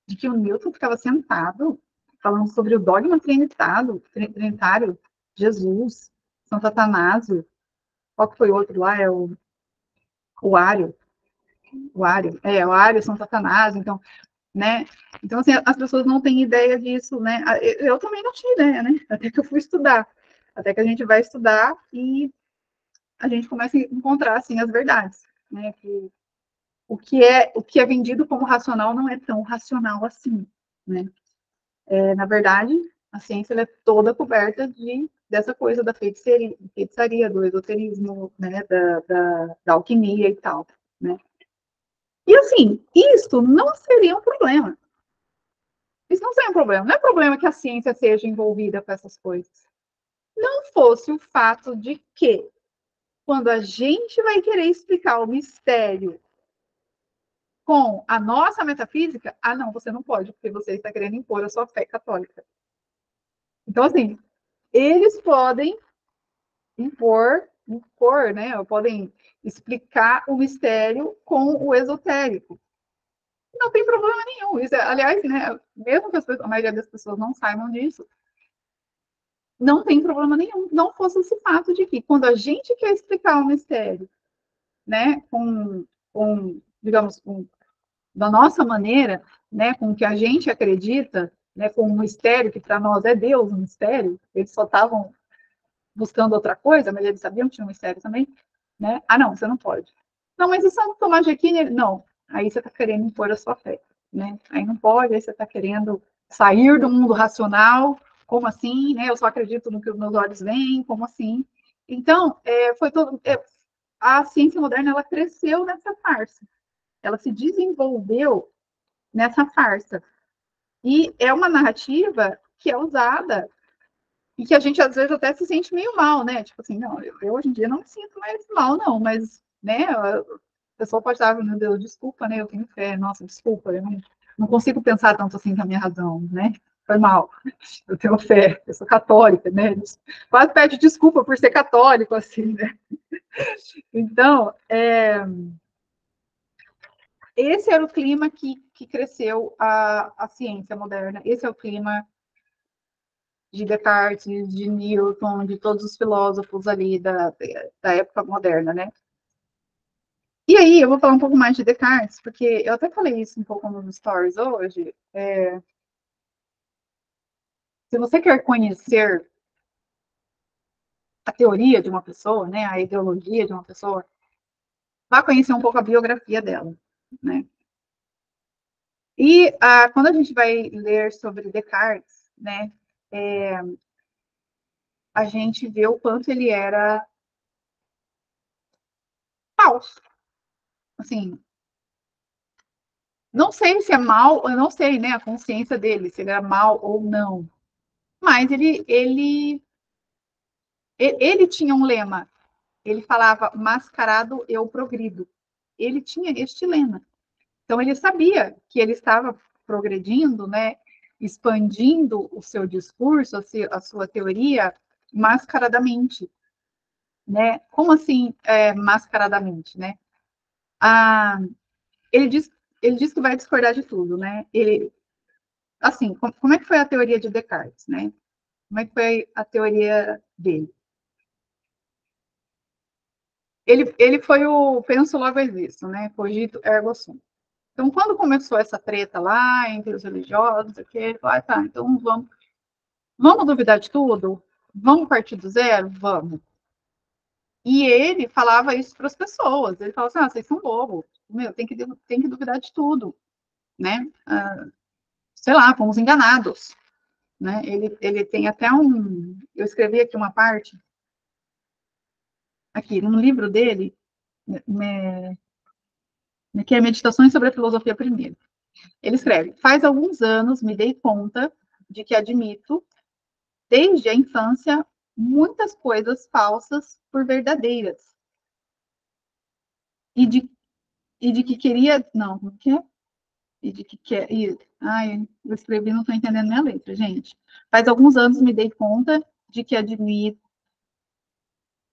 de que o Newton ficava sentado falando sobre o dogma trinitário, Jesus, Santo Atanásio, qual que foi o outro lá? É o Ário. O Ário, São Satanás, então, né? Então, assim, as pessoas não têm ideia disso, né? Eu também não tinha ideia, né? Até que eu fui estudar. Até que a gente vai estudar e a gente começa a encontrar, assim, as verdades, né? Que o que é vendido como racional não é tão racional assim, né? Na verdade, a ciência é toda coberta dessa coisa da feitiçaria, do esoterismo, né? Da alquimia e tal, né? E assim, isso não seria um problema. Isso não seria um problema. Não é problema que a ciência seja envolvida com essas coisas. Não fosse o fato de que, quando a gente vai querer explicar o mistério com a nossa metafísica, não, você não pode, porque você está querendo impor a sua fé católica. Então, assim, eles podem impor, né? Podem explicar o mistério com o esotérico. Não tem problema nenhum. Isso aliás, né, mesmo que a maioria das pessoas não saibam disso, não tem problema nenhum. Não fosse esse fato de que, quando a gente quer explicar o mistério, né, digamos, da nossa maneira, né, com o que a gente acredita, né, com o mistério, que para nós é Deus, um mistério, eles só estavam buscando outra coisa, mas eles sabiam que tinha um mistério também, né? Não, você não pode. Não, mas o Santo Tomás de Aquino, não. Aí você está querendo impor a sua fé, né? Aí não pode, aí você está querendo sair do mundo racional, como assim, né? Eu só acredito no que os meus olhos veem, como assim? Então, a ciência moderna, ela cresceu nessa farsa. Ela se desenvolveu nessa farsa. E é uma narrativa que é usada e que a gente, às vezes, até se sente meio mal, né? Tipo assim, não, eu hoje em dia não me sinto mais mal, não, mas, né, a pessoa pode estar, meu Deus, desculpa, né? Eu tenho fé, nossa, desculpa, eu não consigo pensar tanto assim com a minha razão, né? Foi mal, eu tenho fé, eu sou católica, né? Quase pede desculpa por ser católico, assim, né? Então, esse era o clima que cresceu a ciência moderna, esse é o clima de Descartes, de Newton, de todos os filósofos ali da época moderna, né? E aí, eu vou falar um pouco mais de Descartes, porque eu até falei isso um pouco nos stories hoje. Se você quer conhecer a teoria de uma pessoa, né, a ideologia de uma pessoa, vá conhecer um pouco a biografia dela, né? E quando a gente vai ler sobre Descartes, né, a gente vê o quanto ele era falso. Assim, não sei se é mal, eu não sei, né, a consciência dele, se ele era mal ou não. Mas ele tinha um lema. Ele falava, mascarado eu progrido. Ele tinha este lema. Então, ele sabia que ele estava progredindo, né, expandindo o seu discurso, a sua teoria, mascaradamente. Né? Como assim, mascaradamente? Né? Ah, ele, diz, ele diz que vai discordar de tudo. Né? Assim, como é que foi a teoria de Descartes? Né? Como é que foi a teoria dele? Ele foi o penso logo existo, né? Cogito ergo sum. Então, quando começou essa treta lá entre os religiosos, aqui, ele falou, tá, então vamos duvidar de tudo? Vamos partir do zero? Vamos. E ele falava isso para as pessoas. Ele falava assim, vocês são bobos. Meu, tem que duvidar de tudo, né? Sei lá, fomos enganados. Né? Ele tem até eu escrevi aqui uma parte, aqui, num livro dele, né, que é Meditações sobre a Filosofia Primeira. Ele escreve: faz alguns anos me dei conta de que admito, desde a infância, muitas coisas falsas por verdadeiras. E de, e de que queria. Não, o que é? E de que quer. Ai, eu escrevi, não estou entendendo minha letra, gente. Faz alguns anos me dei conta de que admito.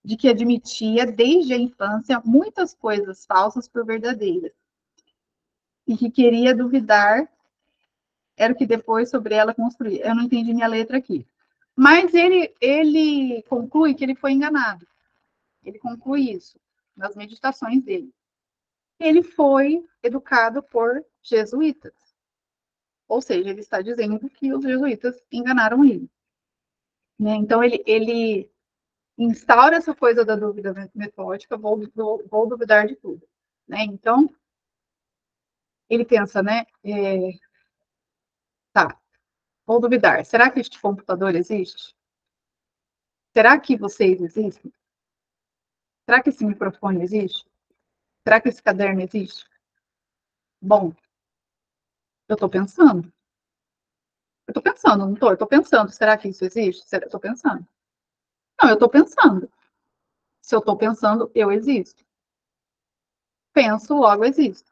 de que admitia, desde a infância, muitas coisas falsas por verdadeiras, e que queria duvidar era o que depois sobre ela construir. Eu não entendi minha letra aqui. Mas ele conclui que ele foi enganado. Ele conclui isso nas meditações dele. Ele foi educado por jesuítas. Ou seja, ele está dizendo que os jesuítas enganaram ele. Né? Então, ele instaura essa coisa da dúvida metódica, vou duvidar de tudo. Né? Então, ele pensa, né? Tá, vou duvidar. Será que este computador existe? Será que vocês existem? Será que esse microfone existe? Será que esse caderno existe? Bom, eu estou pensando. Eu estou pensando, não estou? Eu estou pensando, será que isso existe? Eu estou pensando. Não, eu estou pensando. Se eu estou pensando, eu existo. Penso, logo existo.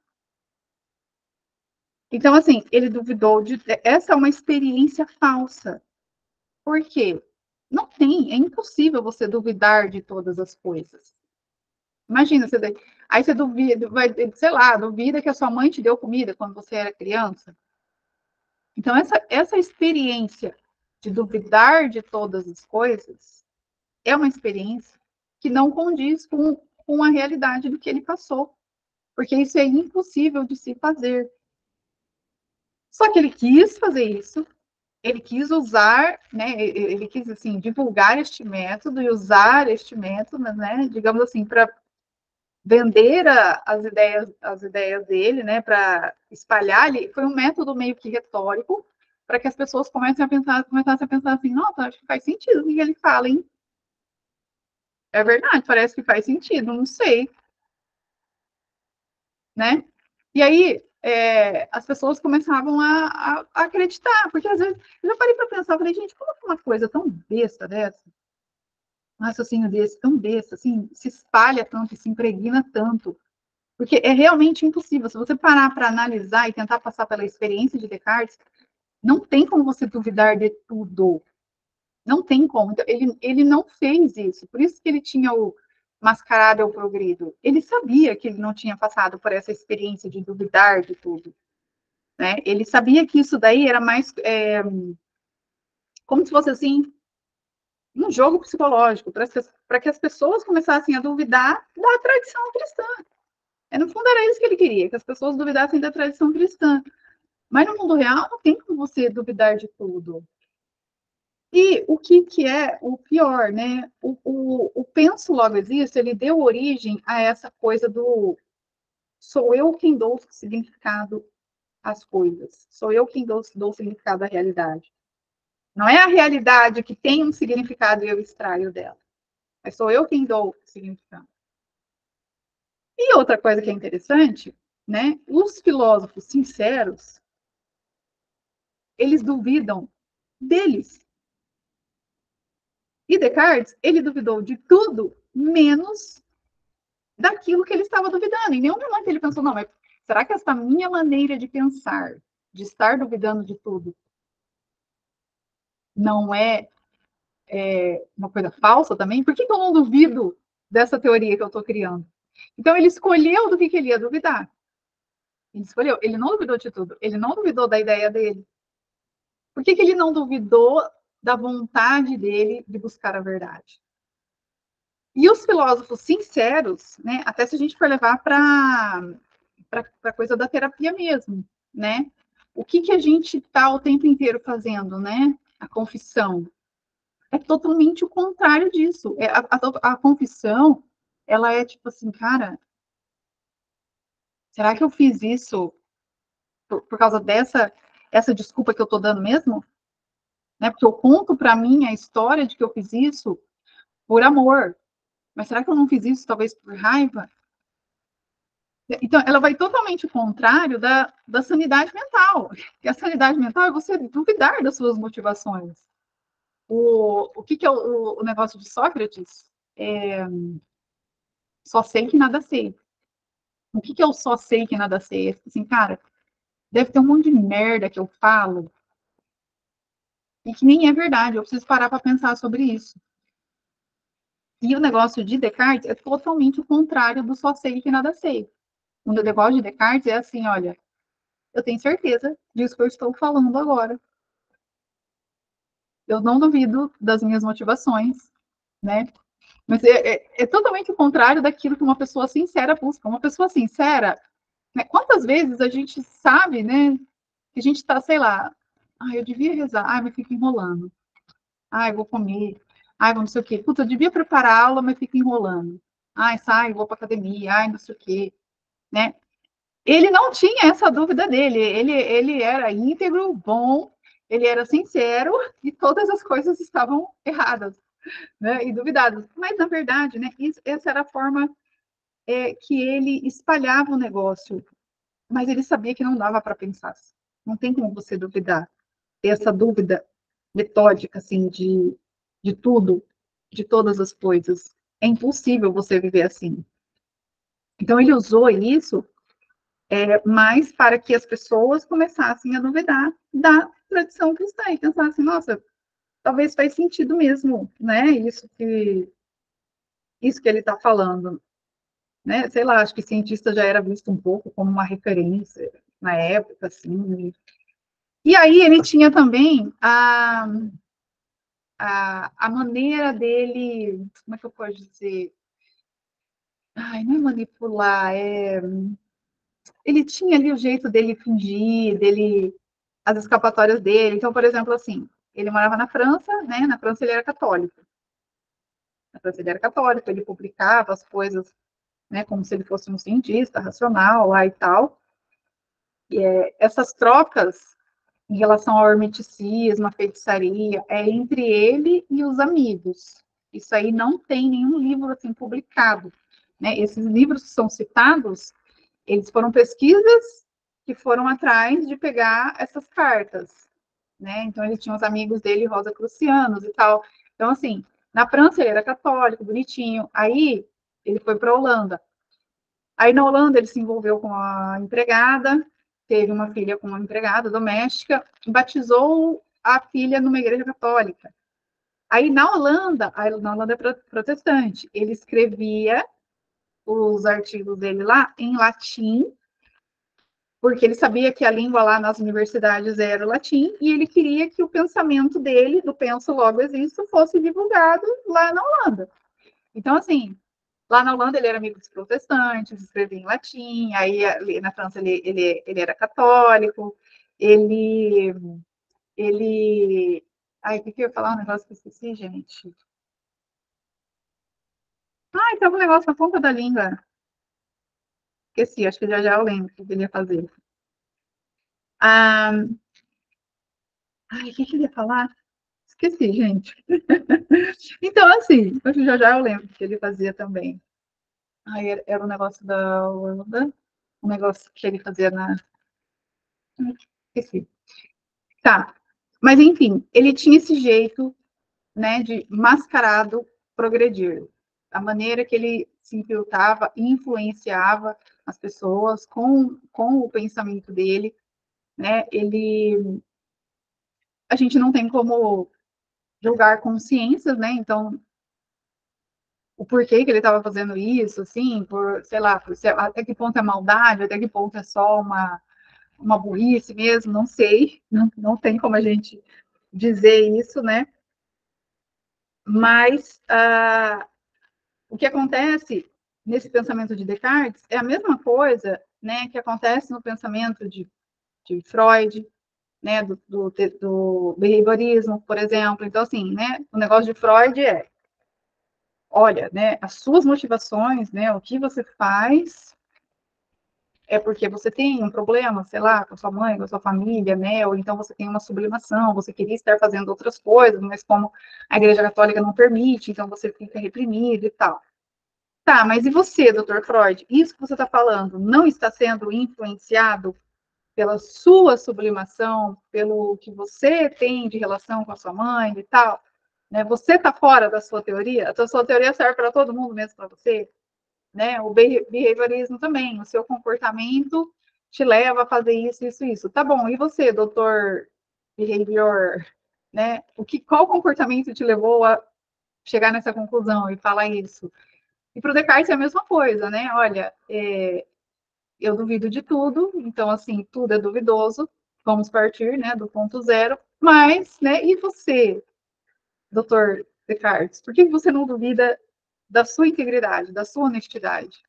Então, assim, ele duvidou de. Essa é uma experiência falsa. Por quê? Não tem, é impossível você duvidar de todas as coisas. Imagina, aí você duvida, vai, sei lá, duvida que a sua mãe te deu comida quando você era criança. Então, essa experiência de duvidar de todas as coisas é uma experiência que não condiz com a realidade do que ele passou, porque isso é impossível de se fazer. Só que ele quis fazer isso, ele quis usar, né, ele quis, assim, divulgar este método e usar este método, né, digamos assim, para vender as ideias dele, né, para espalhar, foi um método meio que retórico, para que as pessoas começassem a pensar assim, nossa, acho que faz sentido o que ele fala, hein? É verdade, parece que faz sentido, não sei, né? E aí, as pessoas começavam a acreditar, porque às vezes, eu já parei para pensar, falei, gente, como que uma coisa tão besta dessa, um raciocínio desse, tão besta, assim, se espalha tanto, se impregna tanto, porque é realmente impossível. Se você parar para analisar e tentar passar pela experiência de Descartes, não tem como você duvidar de tudo. Não tem como. Então, ele não fez isso. Por isso que ele tinha o mascarado ao progredo. Ele sabia que ele não tinha passado por essa experiência de duvidar de tudo. Né? Ele sabia que isso daí era mais como se fosse assim um jogo psicológico para que as pessoas começassem a duvidar da tradição cristã. No fundo era isso que ele queria, que as pessoas duvidassem da tradição cristã. Mas no mundo real não tem como você duvidar de tudo. E o que é o pior, né? O penso logo existe, ele deu origem a essa coisa do sou eu quem dou significado às coisas, sou eu quem dou significado à realidade. Não é a realidade que tem um significado e eu extraio dela, mas sou eu quem dou significado. E outra coisa que é interessante, né? Os filósofos sinceros, eles duvidam deles. E Descartes, ele duvidou de tudo, menos daquilo que ele estava duvidando. Em nenhum momento ele pensou, não, mas será que essa minha maneira de pensar, de estar duvidando de tudo, não uma coisa falsa também? Por que eu não duvido dessa teoria que eu estou criando? Então ele escolheu do que ele ia duvidar. Ele escolheu, ele não duvidou de tudo, ele não duvidou da ideia dele. Por que ele não duvidou da vontade dele de buscar a verdade? E os filósofos sinceros, né, até se a gente for levar para a coisa da terapia mesmo, né? O que a gente está o tempo inteiro fazendo, né? A confissão. É totalmente o contrário disso. A confissão, ela é tipo assim, cara, será que eu fiz isso por causa essa desculpa que eu estou dando mesmo? Né? Porque eu conto para mim a história de que eu fiz isso por amor. Mas será que eu não fiz isso talvez por raiva? Então, ela vai totalmente ao contrário da sanidade mental. E a sanidade mental é você duvidar das suas motivações. O que é o negócio de Sócrates? Só sei que nada sei. O que é o só sei que nada sei? É assim, cara, deve ter um monte de merda que eu falo e que nem é verdade. Eu preciso parar para pensar sobre isso. E o negócio de Descartes é totalmente o contrário do só sei que nada sei. O negócio de Descartes é assim, olha, eu tenho certeza disso que eu estou falando agora. Eu não duvido das minhas motivações, né? Mas é totalmente o contrário daquilo que uma pessoa sincera busca. Uma pessoa sincera, né? Quantas vezes a gente sabe, né? Que a gente está, sei lá, eu devia rezar, mas fica enrolando. Eu vou comer. Vou não sei o quê. Puta, eu devia preparar a aula, mas fica enrolando. Sai, vou para academia. Não sei o quê, né? Ele não tinha essa dúvida dele. Ele era íntegro, bom, ele era sincero e todas as coisas estavam erradas, né? E duvidadas. Mas, na verdade, né? Essa era a forma que ele espalhava o negócio. Mas ele sabia que não dava para pensar. Não tem como você duvidar. Ter essa dúvida metódica, assim, de tudo, de todas as coisas. É impossível você viver assim. Então, ele usou isso mais para que as pessoas começassem a duvidar da tradição cristã e pensassem, nossa, talvez faz sentido mesmo, né? Isso que ele está falando, né? Sei lá, acho que cientista já era visto um pouco como uma referência na época, assim. E aí ele tinha também a maneira dele, como é que eu posso dizer? Não é manipular, ele tinha ali o jeito dele fingir, as escapatórias dele. Então, por exemplo, assim, ele morava na França, né? Na França ele era católico. Na França ele era católico, ele publicava as coisas, né? Como se ele fosse um cientista racional lá e tal. Essas trocas em relação ao hermeticismo, à feitiçaria, é entre ele e os amigos. Isso aí não tem nenhum livro assim publicado, né? Esses livros que são citados, eles foram pesquisas que foram atrás de pegar essas cartas, né? Então ele tinha os amigos dele, Rosa Crucianos e tal. Então assim, na França ele era católico, bonitinho. Aí ele foi para a Holanda. Aí na Holanda ele se envolveu com a empregada, teve uma filha com uma empregada doméstica, batizou a filha numa igreja católica. Aí na Holanda é protestante, ele escrevia os artigos dele lá em latim, porque ele sabia que a língua lá nas universidades era o latim, e ele queria que o pensamento dele, do penso logo existo, fosse divulgado lá na Holanda. Então, assim, lá na Holanda ele era amigo dos protestantes, escrevia em latim, aí na França ele era católico, ele, o que eu ia falar? Um negócio que eu esqueci, gente. Tava um negócio na ponta da língua. Esqueci, acho que já eu lembro o que ele ia fazer. Ah, o que eu ia falar? Esqueci, gente. Então, assim, acho que já eu lembro o que ele fazia também. Era um negócio da Holanda, um negócio que ele fazia na. Esqueci. Tá. Mas, enfim, ele tinha esse jeito, né, de mascarado progredir. A maneira que ele se infiltrava e influenciava as pessoas com o pensamento dele, né? A gente não tem como julgar consciências, né? Então, o porquê que ele estava fazendo isso, assim, sei lá, até que ponto é maldade, até que ponto é só uma burrice mesmo, não sei, não tem como a gente dizer isso, né? Mas o que acontece nesse pensamento de Descartes é a mesma coisa, né, que acontece no pensamento de Freud, né, do behaviorismo, por exemplo. Então, assim, né, o negócio de Freud olha, né, as suas motivações, né, o que você faz é porque você tem um problema, sei lá, com a sua mãe, com a sua família, né, ou então você tem uma sublimação, você queria estar fazendo outras coisas, mas como a Igreja Católica não permite, então você fica reprimido e tal. Tá, mas e você, doutor Freud? Isso que você está falando não está sendo influenciado pela sua sublimação, pelo que você tem de relação com a sua mãe e tal? Né? Você está fora da sua teoria? A sua teoria serve para todo mundo, mesmo para você? Né? O behaviorismo também, o seu comportamento te leva a fazer isso, isso, isso. Tá bom, e você, doutor behavior? Né? Qual comportamento te levou a chegar nessa conclusão e falar isso. E para o Descartes é a mesma coisa, né? Olha, eu duvido de tudo, então, assim, tudo é duvidoso, vamos partir, né, do ponto zero, mas, né, e você, doutor Descartes, por que você não duvida da sua integridade, da sua honestidade,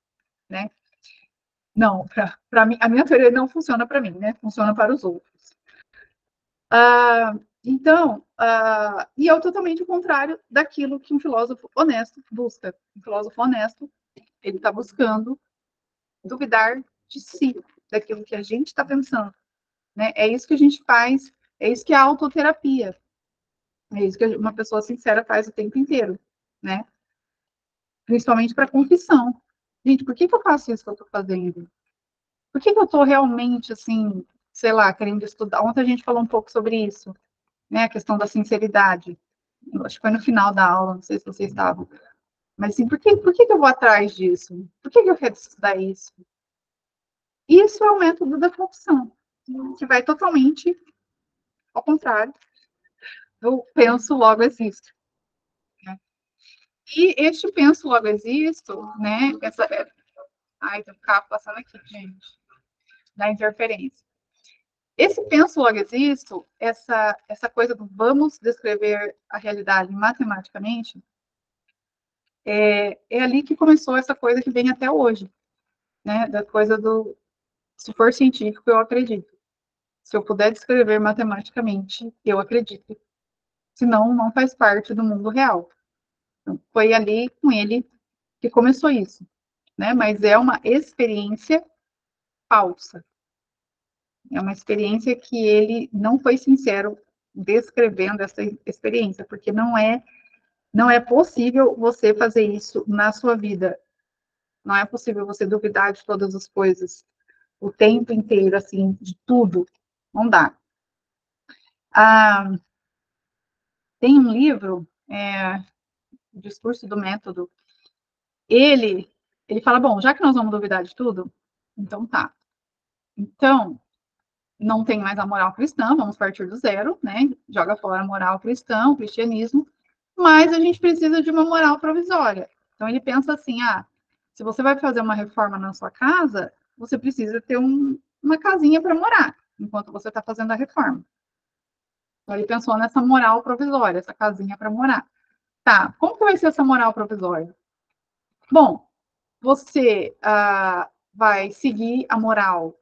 né? Não, para mim, a minha teoria não funciona para mim, né? Funciona para os outros. Então, e é totalmente o contrário daquilo que um filósofo honesto busca. Um filósofo honesto, ele está buscando duvidar de si, daquilo que a gente está pensando, né? É isso que a gente faz, é isso que é a autoterapia, é isso que uma pessoa sincera faz o tempo inteiro, né? Principalmente para confissão. Gente, por que eu faço isso que eu estou fazendo? Por que eu estou realmente, assim, sei lá, querendo estudar? Ontem a gente falou um pouco sobre isso, né? A questão da sinceridade. Eu acho que foi no final da aula, não sei se vocês estavam. Mas, assim, por que eu vou atrás disso? Por que eu quero estudar isso? Isso é o método da confissão, que vai totalmente ao contrário do penso, logo existo. Né? E este penso, logo existo, né? Ai, tem um carro passando aqui, gente. Da interferência. Esse penso, logo existo, essa coisa do vamos descrever a realidade matematicamente, é ali que começou essa coisa que vem até hoje, né? Da coisa do, se for científico, eu acredito. Se eu puder descrever matematicamente, eu acredito. Senão, não faz parte do mundo real. Então, foi ali com ele que começou isso, né? Mas é uma experiência falsa. É uma experiência que ele não foi sincero descrevendo essa experiência, porque não é possível você fazer isso na sua vida. Não é possível você duvidar de todas as coisas o tempo inteiro, assim, de tudo. Não dá. Ah, tem um livro, O Discurso do Método. Ele fala, bom, já que nós vamos duvidar de tudo, então tá. Então, não tem mais a moral cristã, vamos partir do zero, né? Joga fora a moral cristã, o cristianismo, mas a gente precisa de uma moral provisória. Então ele pensa assim, se você vai fazer uma reforma na sua casa, você precisa ter uma casinha para morar, enquanto você está fazendo a reforma. Então ele pensou nessa moral provisória, essa casinha para morar. Tá, como que vai ser essa moral provisória? Bom, você vai seguir a moral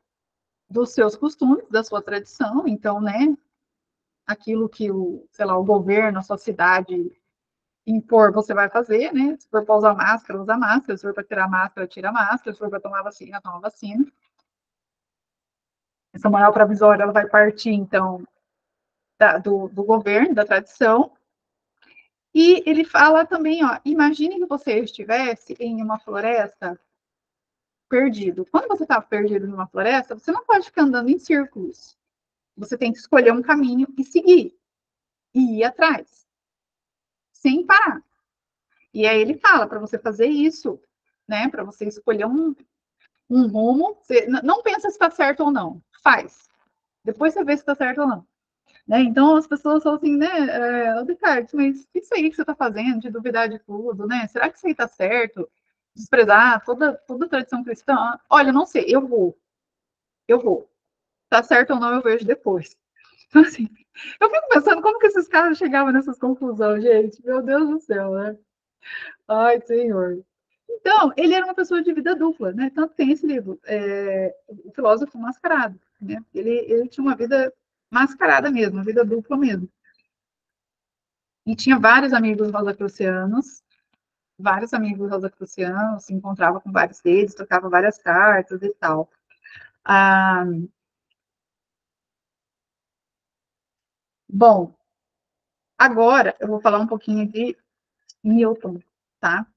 dos seus costumes, da sua tradição, então, né, aquilo que sei lá, o governo, a sua cidade impor, você vai fazer, né? Se for para usar máscara, usa máscara. Se for para tirar máscara, tira máscara. Se for para tomar vacina, toma vacina. Essa moral provisória, ela vai partir, então, do governo, da tradição. E ele fala também, imagine que você estivesse em uma floresta perdido. Quando você está perdido numa floresta, você não pode ficar andando em círculos. Você tem que escolher um caminho e seguir. E ir atrás, sem parar. E aí ele fala para você fazer isso, né? Para você escolher um rumo. Você não pensa se está certo ou não. Faz. Depois você vê se está certo ou não. Né? Então as pessoas falam assim, né? Descartes, mas isso aí que você está fazendo, de duvidar de tudo, né? Será que isso aí está certo? Desprezar toda a tradição cristã? Olha, não sei, eu vou. Tá certo ou não, eu vejo depois. Então, assim, eu fico pensando como que esses caras chegavam nessas conclusões, gente. Meu Deus do céu, né? Ai, senhor. Então, ele era uma pessoa de vida dupla, né? Tanto tem esse livro, O Filósofo Mascarado, né? Ele tinha uma vida mascarada mesmo, uma vida dupla mesmo. E tinha vários amigos rosacrucianos, se encontrava com vários deles, trocava várias cartas e tal. Bom, agora eu vou falar um pouquinho de Newton, tá?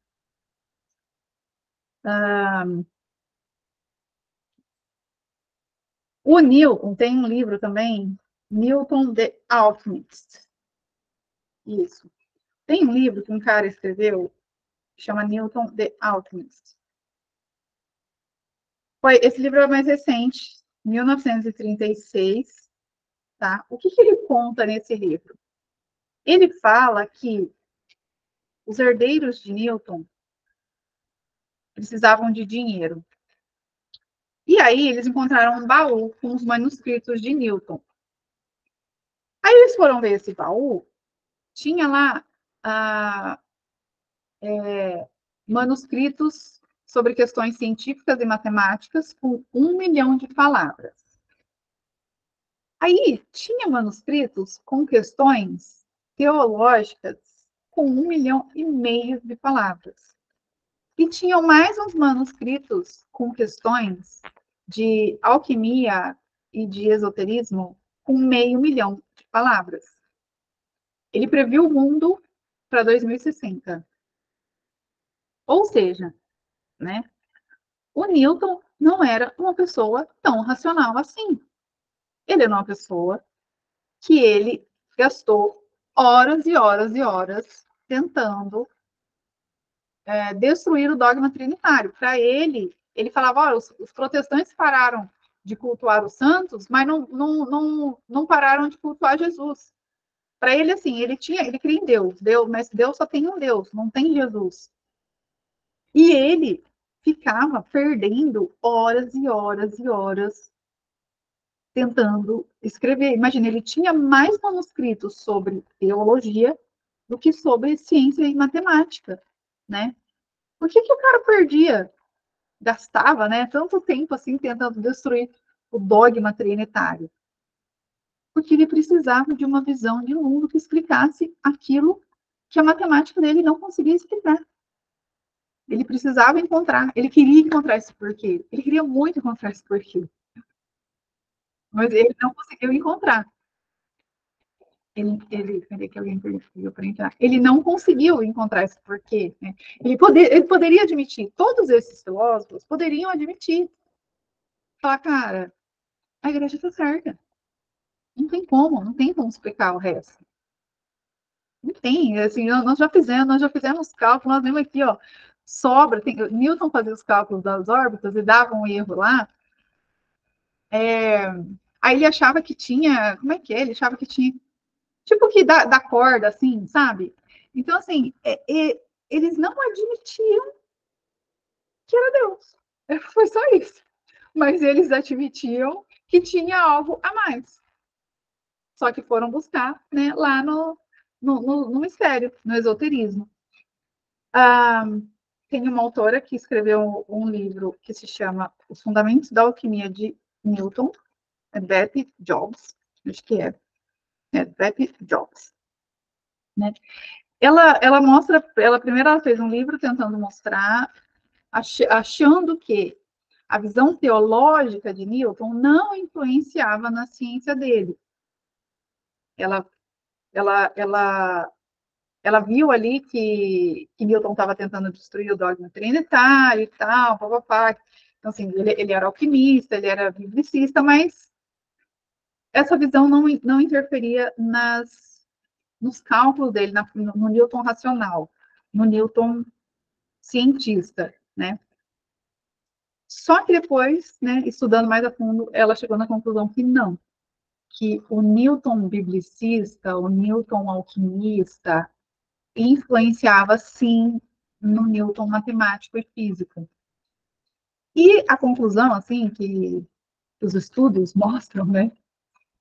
O Newton tem um livro também, Newton the Alchemist. Isso. Tem um livro que um cara escreveu, que chama Newton the Alchemist. Esse livro é mais recente, 1936, tá? O que ele conta nesse livro? Ele fala que os herdeiros de Newton precisavam de dinheiro. E aí eles encontraram um baú com os manuscritos de Newton. Aí eles foram ver esse baú, tinha lá manuscritos sobre questões científicas e matemáticas com 1 milhão de palavras. Aí tinha manuscritos com questões teológicas com 1,5 milhão de palavras. E tinham mais uns manuscritos com questões de alquimia e de esoterismo com 500 mil de palavras. Ele previu o mundo para 2060. Ou seja, né, o Newton não era uma pessoa tão racional assim. Ele era uma pessoa que ele gastou horas e horas e horas tentando destruir o dogma trinitário. Para ele, ele falava, olha, os protestantes pararam de cultuar os santos, mas não pararam de cultuar Jesus. Para ele, assim, ele cria em Deus, mas Deus só tem um Deus, não tem Jesus. E ele ficava perdendo horas e horas e horas tentando escrever. Imagina, ele tinha mais manuscritos sobre teologia do que sobre ciência e matemática, né? Por que o cara perdia, gastava, né, tanto tempo assim tentando destruir o dogma trinitário? Porque ele precisava de uma visão de mundo que explicasse aquilo que a matemática dele não conseguia explicar. Ele precisava encontrar, ele queria encontrar esse porquê. Ele queria muito encontrar esse porquê. Mas ele não conseguiu encontrar. Cadê que alguém pediu para entrar? Ele não conseguiu encontrar esse porquê. Né? Ele poderia admitir, todos esses filósofos poderiam admitir, falar, cara, a igreja está certa. Não tem como explicar o resto. Não tem, assim, nós já fizemos cálculos, nós vemos aqui, ó, sobra, Newton fazia os cálculos das órbitas e dava um erro lá, aí ele achava que tinha, como é que é? Ele achava que tinha, tipo que da corda, assim, sabe? Então, assim, eles não admitiam que era Deus. Foi só isso. Mas eles admitiam que tinha algo a mais. Só que foram buscar, né, lá no mistério, no esoterismo. Ah, tem uma autora que escreveu um livro que se chama Os Fundamentos da Alquimia de Newton, Beth Jobs, acho que Beth Jobs. Né? Ela mostra, primeiro ela fez um livro tentando mostrar, achando que a visão teológica de Newton não influenciava na ciência dele. Ela, ela ela viu ali que Newton estava tentando destruir o dogma trinitário e tal, papapá. Então, assim, ele era alquimista, ele era biblicista, mas essa visão não interferia nos cálculos dele, no Newton racional, no Newton cientista, né? Só que depois, né, estudando mais a fundo, ela chegou na conclusão que não, que o Newton biblicista, o Newton alquimista, influenciava, sim, no Newton matemático e físico. E a conclusão, assim, que os estudos mostram, né,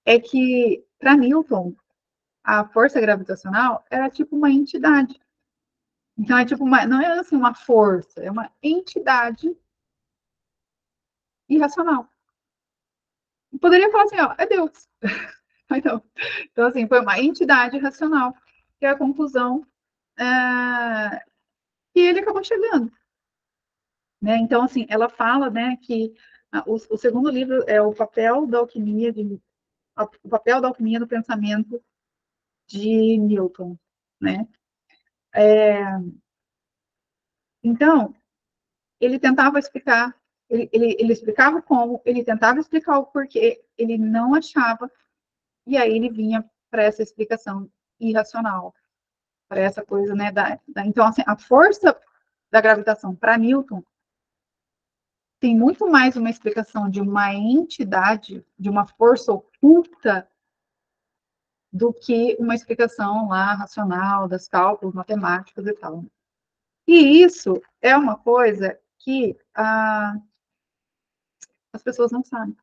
é que, para Newton, a força gravitacional era tipo uma entidade. Então, é tipo não é assim uma força, é uma entidade irracional. Poderia falar assim, ó, é Deus. Mas não. Então, assim, foi uma entidade racional, que é a conclusão que ele acabou chegando. Né? Então, assim, ela fala, né, que o segundo livro é o papel da alquimia o papel da alquimia no pensamento de Newton, né? Então, ele tentava explicar, ele explicava como, ele tentava explicar o porquê, ele não achava, e aí ele vinha para essa explicação irracional, para essa coisa, né? Então, assim, a força da gravitação para Newton tem muito mais uma explicação de uma entidade, de uma força oculta, do que uma explicação lá racional das cálculos matemáticos e tal. E isso é uma coisa que as pessoas não sabem.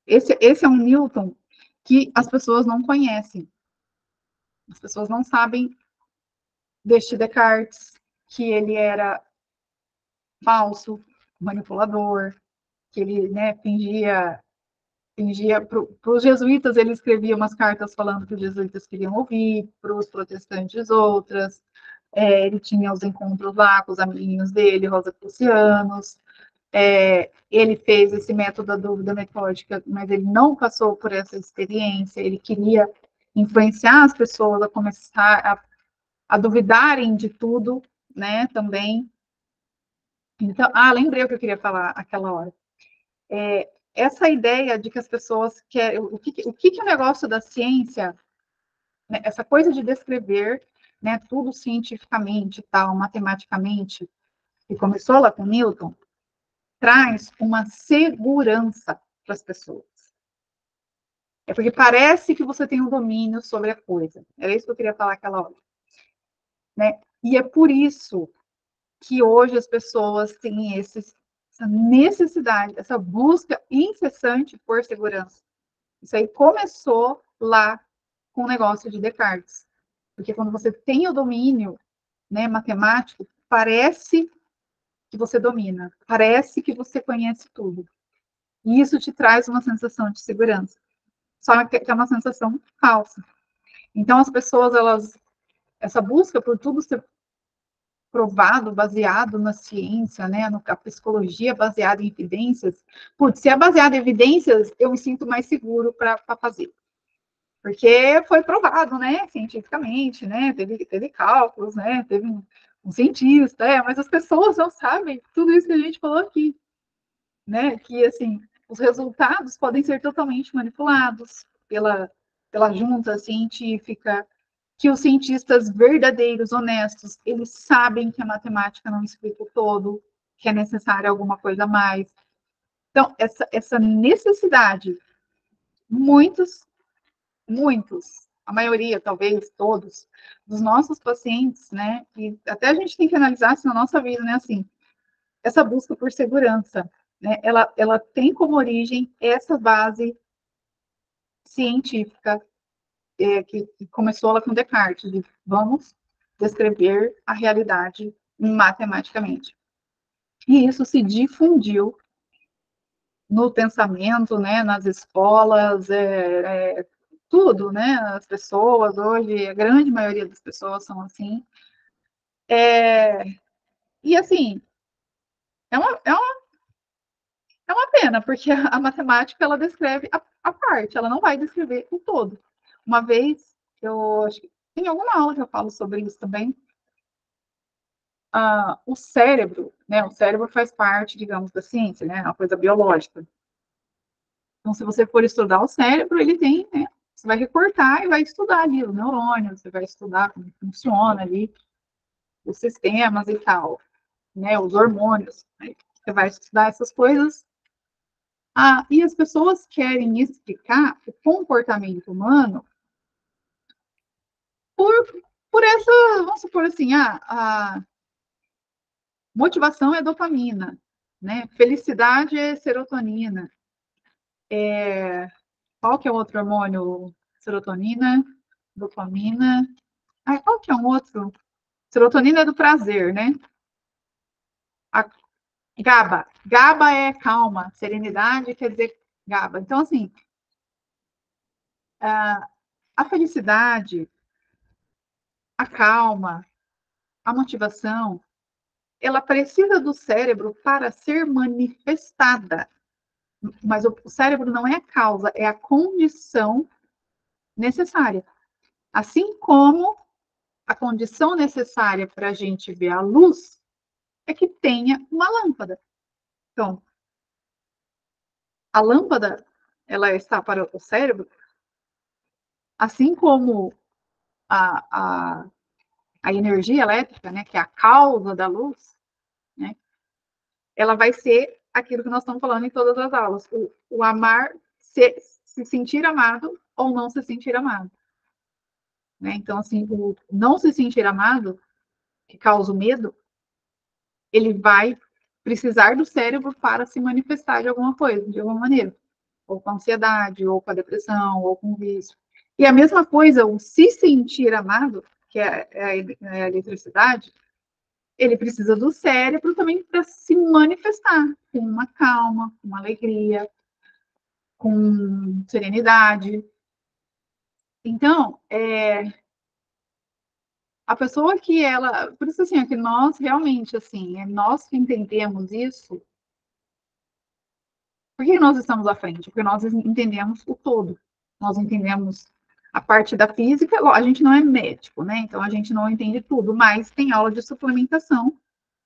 Esse é um Newton que as pessoas não conhecem. As pessoas não sabem deste Descartes, que ele era falso, manipulador, que ele, né, fingia para os jesuítas, ele escrevia umas cartas falando que os jesuítas queriam ouvir, para os protestantes outras. Ele tinha os encontros lá com os amiguinhos dele, rosacrucianos. Ele fez esse método da dúvida metódica, mas ele não passou por essa experiência. Ele queria influenciar as pessoas a começar a duvidarem de tudo, né, também. Então, lembrei o que eu queria falar aquela hora. Essa ideia de que as pessoas querem... O que é o negócio da ciência? Né, essa coisa de descrever, né, tudo cientificamente, tal, matematicamente, que começou lá com Newton, traz uma segurança para as pessoas. É porque parece que você tem um domínio sobre a coisa. Era isso que eu queria falar aquela hora. Né? E é por isso que hoje as pessoas têm essa necessidade, essa busca incessante por segurança. Isso aí começou lá com o negócio de Descartes. Porque quando você tem o domínio, né, matemático, parece que você domina, parece que você conhece tudo. E isso te traz uma sensação de segurança. Só que é uma sensação falsa. Então, as pessoas, essa busca por tudo ser provado, baseado na ciência, né, a psicologia baseada em evidências, putz, se é baseado em evidências, eu me sinto mais seguro para fazer. Porque foi provado, né, cientificamente, né, teve cálculos, né, teve um cientista, mas as pessoas não sabem tudo isso que a gente falou aqui, né, que, assim, os resultados podem ser totalmente manipulados pela junta científica, que os cientistas verdadeiros, honestos, eles sabem que a matemática não explica o todo, que é necessária alguma coisa a mais. Então, essa necessidade, muitos, a maioria, talvez todos, dos nossos pacientes, né, e até a gente tem que analisar isso na nossa vida, né, assim, essa busca por segurança, né, ela tem como origem essa base científica, que começou lá com Descartes, de vamos descrever a realidade matematicamente. E isso se difundiu no pensamento, né, nas escolas, tudo, né, as pessoas hoje, a grande maioria das pessoas são assim. E assim, é uma, é uma, é uma pena, porque a matemática, ela descreve a parte, ela não vai descrever o todo. Uma vez, eu acho que tem alguma aula que eu falo sobre isso também, o cérebro, né? O cérebro faz parte, digamos, da ciência, né? Uma coisa biológica. Então, se você for estudar o cérebro, ele tem, né? Você vai recortar e vai estudar ali o neurônio, você vai estudar como funciona ali os sistemas e tal, né? Os hormônios. Né? Você vai estudar essas coisas. E as pessoas querem explicar o comportamento humano por, por essa, vamos supor assim, a motivação é dopamina, né? Felicidade é serotonina. Qual que é o outro hormônio? Serotonina, dopamina. Qual que é um outro? Serotonina é do prazer, né? A GABA. GABA é calma, serenidade quer dizer GABA. Então, assim, a felicidade, a calma, a motivação, ela precisa do cérebro para ser manifestada. Mas o cérebro não é a causa, é a condição necessária. Assim como a condição necessária para a gente ver a luz é que tenha uma lâmpada. Então, a lâmpada, ela está para o cérebro, assim como a, a, a energia elétrica, né, que é a causa da luz, né, ela vai ser aquilo que nós estamos falando em todas as aulas, o amar, se sentir amado ou não se sentir amado. né? Então, assim, o não se sentir amado, que causa o medo, ele vai precisar do cérebro para se manifestar de alguma coisa, de alguma maneira. Ou com ansiedade, ou com a depressão, ou com vício. E a mesma coisa, o se sentir amado, que é a eletricidade, ele precisa do cérebro também para se manifestar com uma calma, com uma alegria, com serenidade. Então, a pessoa que ela, por isso assim, é que nós realmente assim, é nós que entendemos isso. Por que nós estamos à frente? Porque nós entendemos o todo. Nós entendemos a parte da física, a gente não é médico, né? Então a gente não entende tudo, mas tem aula de suplementação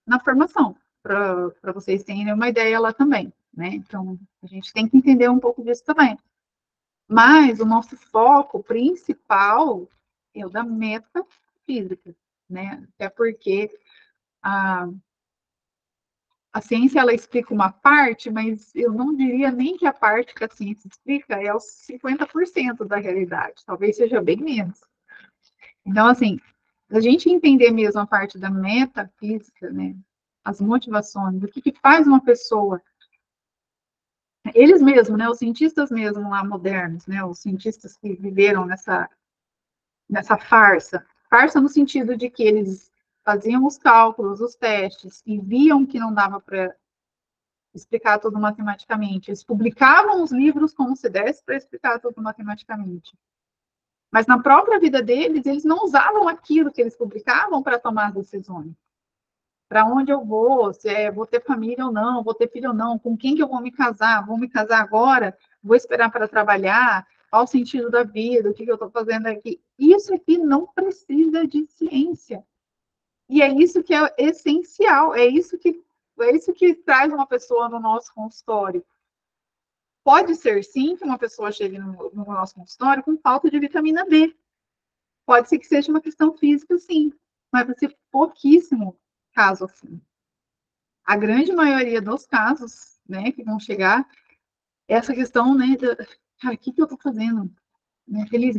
na formação, para vocês terem uma ideia lá também, né? Então a gente tem que entender um pouco disso também. Mas o nosso foco principal é o da metafísica, né? Até porque a, a ciência ela explica uma parte, mas eu não diria nem que a parte que a ciência explica é os 50% da realidade, talvez seja bem menos. Então, assim, a gente entender mesmo a parte da metafísica, né, as motivações, o que, que faz uma pessoa, eles mesmos, né, os cientistas mesmo lá modernos, né, os cientistas que viveram nessa farsa no sentido de que eles faziam os cálculos, os testes, e viam que não dava para explicar tudo matematicamente. Eles publicavam os livros como se desse para explicar tudo matematicamente. Mas na própria vida deles, eles não usavam aquilo que eles publicavam para tomar as decisões. Para onde eu vou, se vou ter família ou não, vou ter filho ou não, com quem que eu vou me casar, vou me casar agora, vou esperar para trabalhar, qual o sentido da vida, o que, que eu estou fazendo aqui. Isso aqui não precisa de ciência. E é isso que é essencial, é isso que traz uma pessoa no nosso consultório. Pode ser, sim, que uma pessoa chegue no nosso consultório com falta de vitamina B. Pode ser que seja uma questão física, sim, mas vai ser pouquíssimo caso assim. A grande maioria dos casos, né, que vão chegar, é essa questão, né, cara, o que eu tô fazendo? Né, feliz,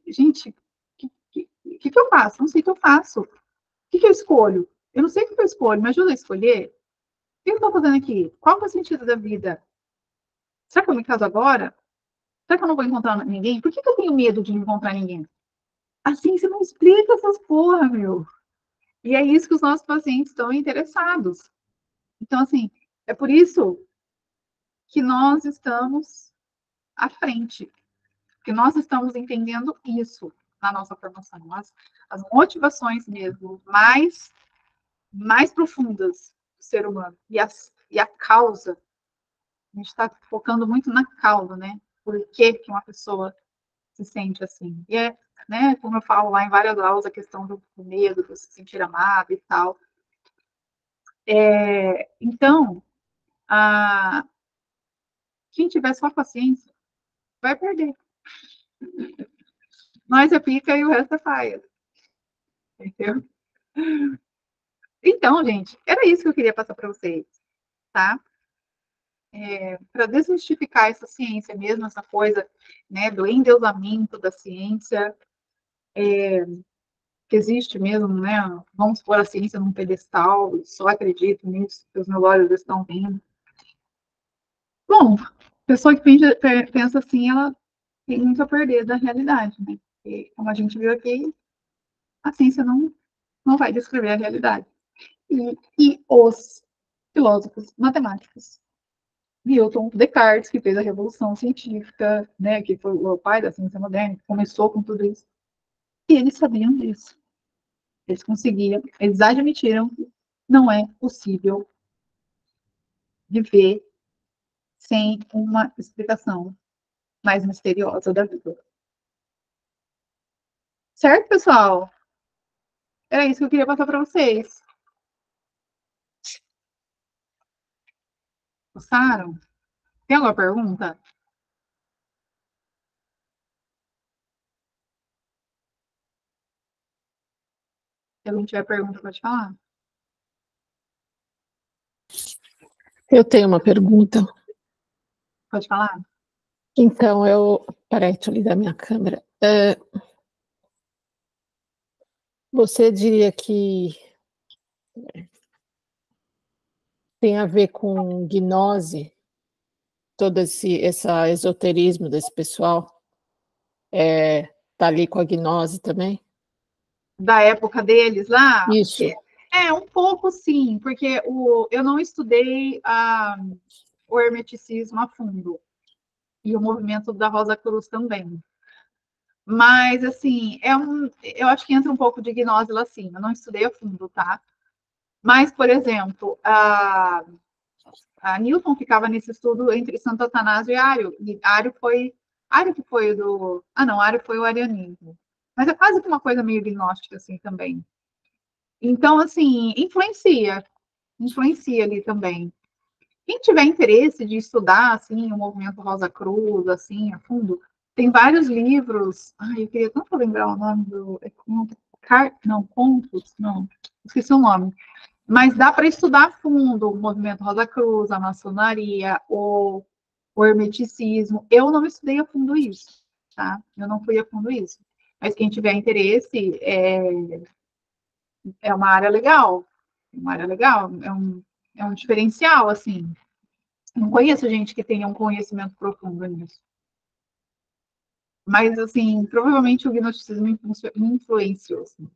gente, o que eu faço? Não sei o que eu faço. O que eu escolho? Eu não sei o que eu escolho, me ajuda a escolher. O que eu tô fazendo aqui? Qual é o sentido da vida? Será que eu me caso agora? Será que eu não vou encontrar ninguém? Por que eu tenho medo de não encontrar ninguém? Assim, você não explica essas porra, meu. E é isso que os nossos pacientes estão interessados. Então, assim, é por isso que nós estamos à frente, que nós estamos entendendo isso na nossa formação, as motivações mesmo mais profundas do ser humano e a causa. A gente está focando muito na causa, né? Por que uma pessoa se sente assim? E né, como eu falo lá em várias aulas, a questão do medo, de se sentir amado e tal. Então, quem tiver só paciência vai perder. Nós é pica e o resto é paia. Entendeu? Então, gente, era isso que eu queria passar para vocês, tá? Para desmistificar essa ciência mesmo, essa coisa, né, do endeusamento da ciência, que existe mesmo, né? Vamos pôr a ciência num pedestal, só acredito nisso, que os meus olhos estão vendo. Bom, a pessoa que pensa assim, ela tem muito a perder da realidade, né? E, como a gente viu aqui, a ciência não vai descrever a realidade. E os filósofos matemáticos, Newton, Descartes, que fez a revolução científica, né, que foi o pai da ciência moderna, que começou com tudo isso, e eles sabiam disso. Eles conseguiam, eles admitiram que não é possível viver sem uma explicação mais misteriosa da vida. Certo, pessoal? Era isso que eu queria passar para vocês. Gostaram? Tem alguma pergunta? Se alguém tiver pergunta, pode falar. Eu tenho uma pergunta. Pode falar? Então, peraí, deixa eu ligar minha câmera. Você diria que tem a ver com gnose, todo esse esoterismo desse pessoal? Tá ali com a gnose também? Da época deles lá? Isso. Um pouco sim, porque eu não estudei o hermeticismo a fundo, e o movimento da Rosa Cruz também. Mas, assim, eu acho que entra um pouco de gnose lá, sim. Eu não estudei a fundo, tá? Mas, por exemplo, a Newton ficava nesse estudo entre Santo Atanásio e Ário. E Ário que foi o do... Ah, não, Ário foi o arianismo. Mas é quase que uma coisa meio gnóstica, assim, também. Então, assim, influencia ali também. Quem tiver interesse de estudar, assim, o movimento Rosa Cruz, assim, a fundo, tem vários livros. Ai, eu queria tanto lembrar o nome do... Não, Contos, não, esqueci o nome. Mas dá para estudar a fundo o movimento Rosa Cruz, a maçonaria, o hermeticismo. Eu não estudei a fundo isso, tá? Eu não fui a fundo isso. Mas quem tiver interesse, é uma área legal. Uma área legal, é um diferencial, assim. Não conheço gente que tenha um conhecimento profundo nisso. Mas, assim, provavelmente o gnosticismo influenciou. Assim.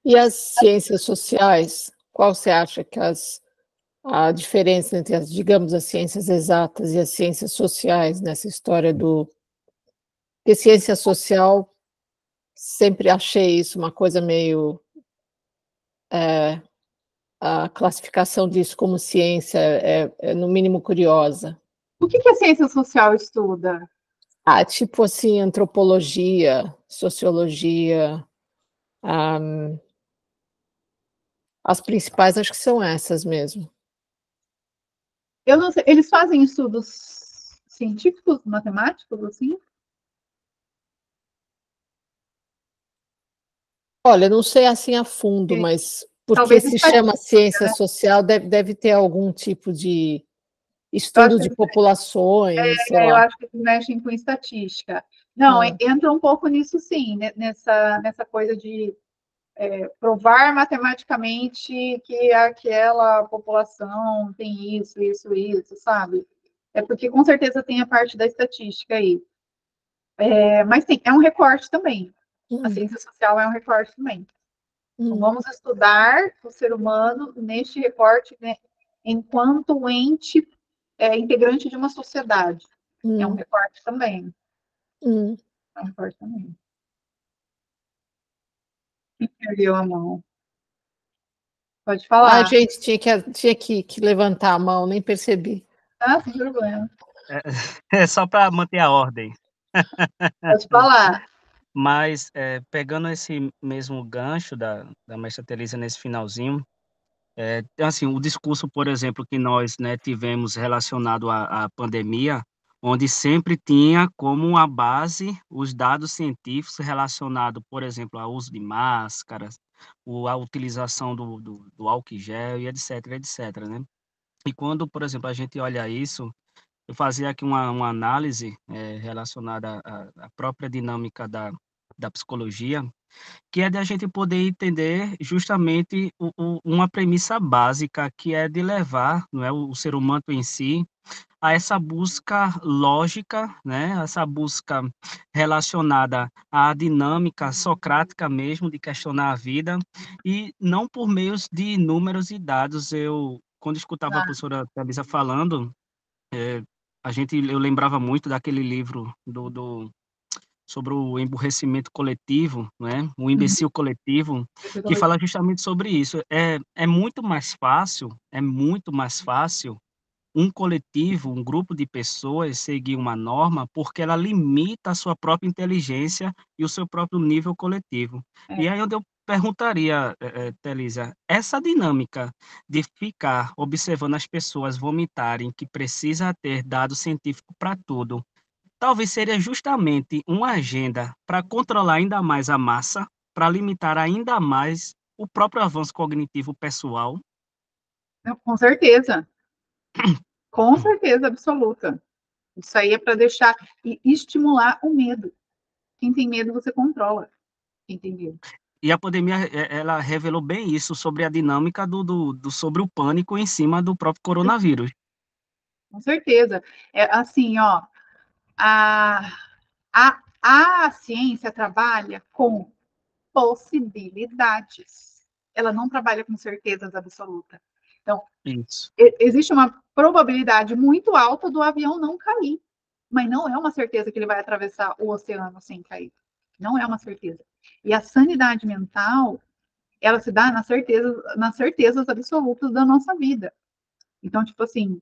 E as ciências sociais? Qual você acha que a diferença entre as, digamos, as ciências exatas e as ciências sociais nessa história do... Porque ciência social, sempre achei isso uma coisa meio... a classificação disso como ciência é no mínimo curiosa. O que a ciência social estuda? Tipo assim, antropologia, sociologia, as principais acho que são essas mesmo. Eu não sei, eles fazem estudos científicos, matemáticos, assim? Olha, não sei assim a fundo, mas porque Talvez se chama estatística, ciência né? social, deve ter algum tipo de Eu acho estudo que de populações, sei eu lá. acho que eles mexem com estatística. Não, Ah, entra um pouco nisso sim, nessa coisa de provar matematicamente que aquela população tem isso, sabe? É porque com certeza tem a parte da estatística aí. Mas tem, é um recorte também. A hum, ciência social é um recorte também. Então, hum, vamos estudar o ser humano neste recorte, né, enquanto um ente integrante de uma sociedade. É um hum, recorte também. hum. É um recorte também. Perdeu a mão. Pode Ah, falar. gente, tinha que levantar a mão, nem percebi. Ah, sem problema. É só para manter a ordem. Pode falar. Mas, pegando esse mesmo gancho da mestra Teresa nesse finalzinho, então, assim, o discurso, por exemplo, que nós, né, tivemos relacionado à pandemia, onde sempre tinha como a base os dados científicos relacionados, por exemplo, ao uso de máscaras, a utilização do álcool em gel e etc, etc, né. E quando, por exemplo, a gente olha isso, eu fazia aqui uma análise, relacionada à própria dinâmica da psicologia, que é de a gente poder entender justamente uma premissa básica, que é de levar, não é, o ser humano em si, a essa busca lógica, né, essa busca relacionada à dinâmica socrática mesmo, de questionar a vida, e não por meios de números e dados. Quando escutava a Ah, professora Thalisa falando, eu lembrava muito daquele livro sobre o emburrecimento coletivo, né, o uhum. imbecil coletivo, que fala justamente sobre isso. É muito mais fácil um coletivo, um grupo de pessoas seguir uma norma, porque ela limita a sua própria inteligência e o seu próprio nível coletivo. É, E aí onde eu perguntaria, Telisa, essa dinâmica de ficar observando as pessoas vomitarem, que precisa ter dado científico para tudo, talvez seria justamente uma agenda para controlar ainda mais a massa, para limitar ainda mais o próprio avanço cognitivo pessoal. não, com certeza absoluta. Isso aí é para deixar e estimular o medo. Quem tem medo, você controla. entendeu? E a pandemia, ela revelou bem isso sobre a dinâmica sobre o pânico em cima do próprio coronavírus. Com certeza. É assim, ó, a ciência trabalha com possibilidades. Ela não trabalha com certezas absolutas. Então, Isso. existe uma probabilidade muito alta do avião não cair, mas não é uma certeza que ele vai atravessar o oceano sem cair. Não é uma certeza. E a sanidade mental, ela se dá nas certezas absolutas da nossa vida. Então, tipo assim,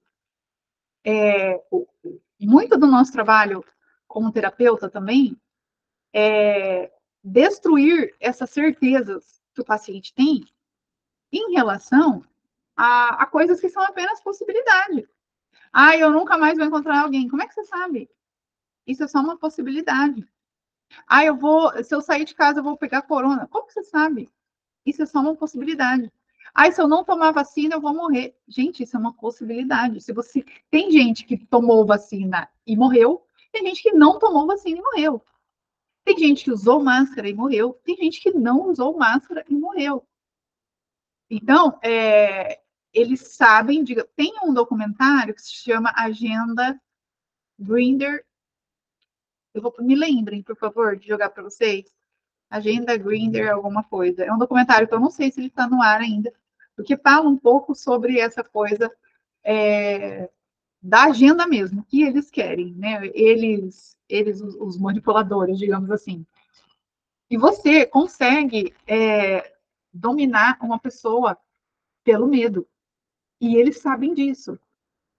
muito do nosso trabalho como terapeuta também é destruir essas certezas que o paciente tem em relação a coisas que são apenas possibilidade. Ah, eu nunca mais vou encontrar alguém. Como é que você sabe? Isso é só uma possibilidade. Ah, se eu sair de casa, eu vou pegar corona. Como que você sabe? Isso é só uma possibilidade. Ah, se eu não tomar vacina, eu vou morrer. Gente, isso é uma possibilidade. Se você tem gente que tomou vacina e morreu, tem gente que não tomou vacina e morreu. Tem gente que usou máscara e morreu, tem gente que não usou máscara e morreu. Então, eles sabem, tem um documentário que se chama Agenda Grinder. Me lembrem, por favor, de jogar para vocês. Agenda Grinder, alguma coisa. É um documentário que eu não sei se ele está no ar ainda, porque fala um pouco sobre essa coisa da agenda mesmo, o que eles querem, né? Eles os manipuladores, digamos assim. E você consegue dominar uma pessoa pelo medo. E eles sabem disso.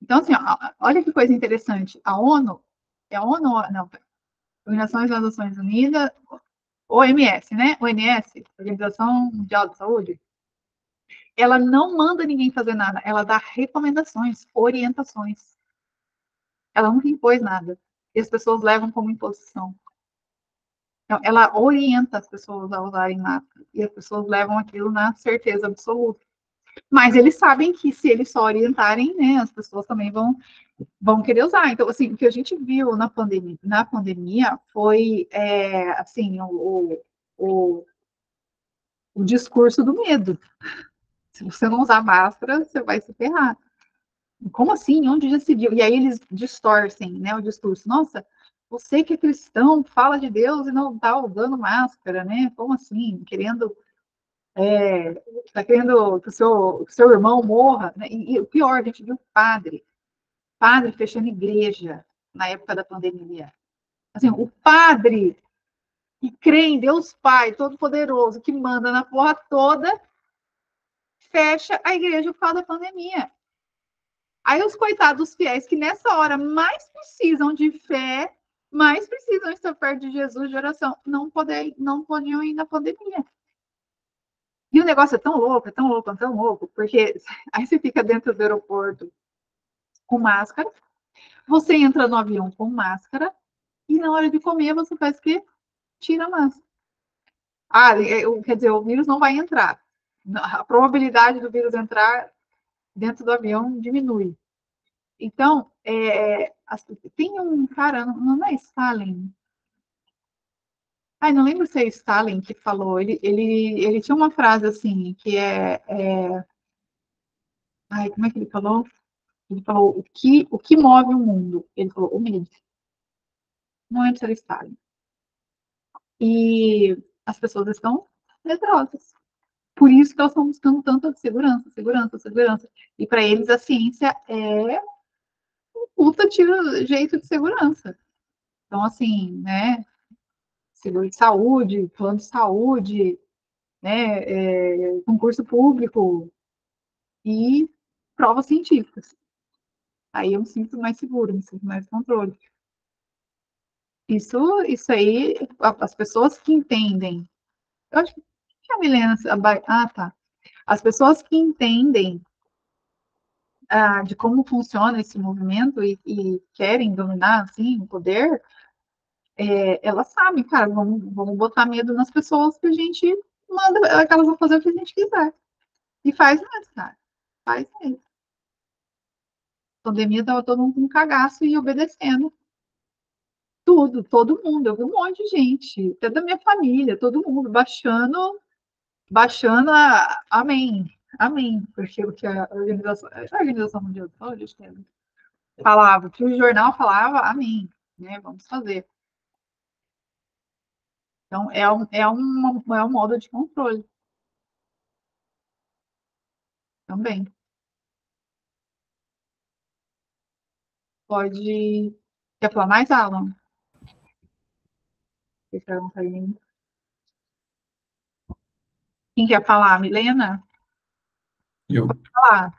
Então, assim, ó, olha que coisa interessante. A ONU, é a ONU, não, Organização das Nações Unidas, OMS, né? OMS, Organização Mundial de Saúde, ela não manda ninguém fazer nada, ela dá recomendações, orientações. Ela nunca impôs nada. E as pessoas levam como imposição. Então, ela orienta as pessoas a usarem máscara. E as pessoas levam aquilo na certeza absoluta. Mas eles sabem que se eles só orientarem, né, as pessoas também vão querer usar. Então, assim, o que a gente viu na pandemia foi, assim, o, o discurso do medo. Se você não usar máscara, você vai se ferrar. Como assim? Onde já se viu? E aí eles distorcem, né, o discurso. Nossa, você que é cristão, fala de Deus e não está usando máscara, né? Como assim? Tá querendo que o seu irmão morra, né? E o pior, a gente viu padre fechando igreja na época da pandemia. Assim, o padre que crê em Deus Pai Todo-Poderoso, que manda na porra toda, fecha a igreja por causa da pandemia. Aí os coitados fiéis que nessa hora mais precisam de fé, mais precisam estar perto de Jesus de oração, não podiam ir na pandemia. E o negócio é tão louco, é tão louco, é tão louco, porque aí você fica dentro do aeroporto com máscara, você entra no avião com máscara, e na hora de comer você faz o quê? Tira a máscara. Ah, quer dizer, o vírus não vai entrar. A probabilidade do vírus entrar dentro do avião diminui. Então, tem um cara, não é Stalin? Ai, não lembro se é Stalin que falou. Ele tinha uma frase assim, que ai, como é que ele falou? Ele falou, o que move o mundo? Ele falou, o medo. Não lembro se era Stalin. E as pessoas estão medrosas. Por isso que elas estão buscando tanta segurança, segurança, segurança. E para eles a ciência é um puta jeito de segurança. Então, assim, né? Seguro de saúde, plano de saúde, né? Concurso público e provas científicas. Aí eu me sinto mais seguro, me sinto mais controle. Isso aí, as pessoas que entendem. Eu acho que a Milena. Tá. As pessoas que entendem de como funciona esse movimento e querem dominar assim, o poder, elas sabem, cara, vamos botar medo nas pessoas que a gente manda, que elas vão fazer o que a gente quiser. E faz mais, cara. Faz mesmo. A pandemia tava todo mundo com cagaço e obedecendo. tudo, todo mundo. Eu vi um monte de gente, até da minha família, todo mundo baixando amém. Amém. Porque o que a Organização Mundial de Saúde, acho que falava, que o jornal falava, amém, né? Vamos fazer. Então, é um modo de controle também. Pode. Quer falar mais, Alan? Quem quer falar? Milena? Eu Falar.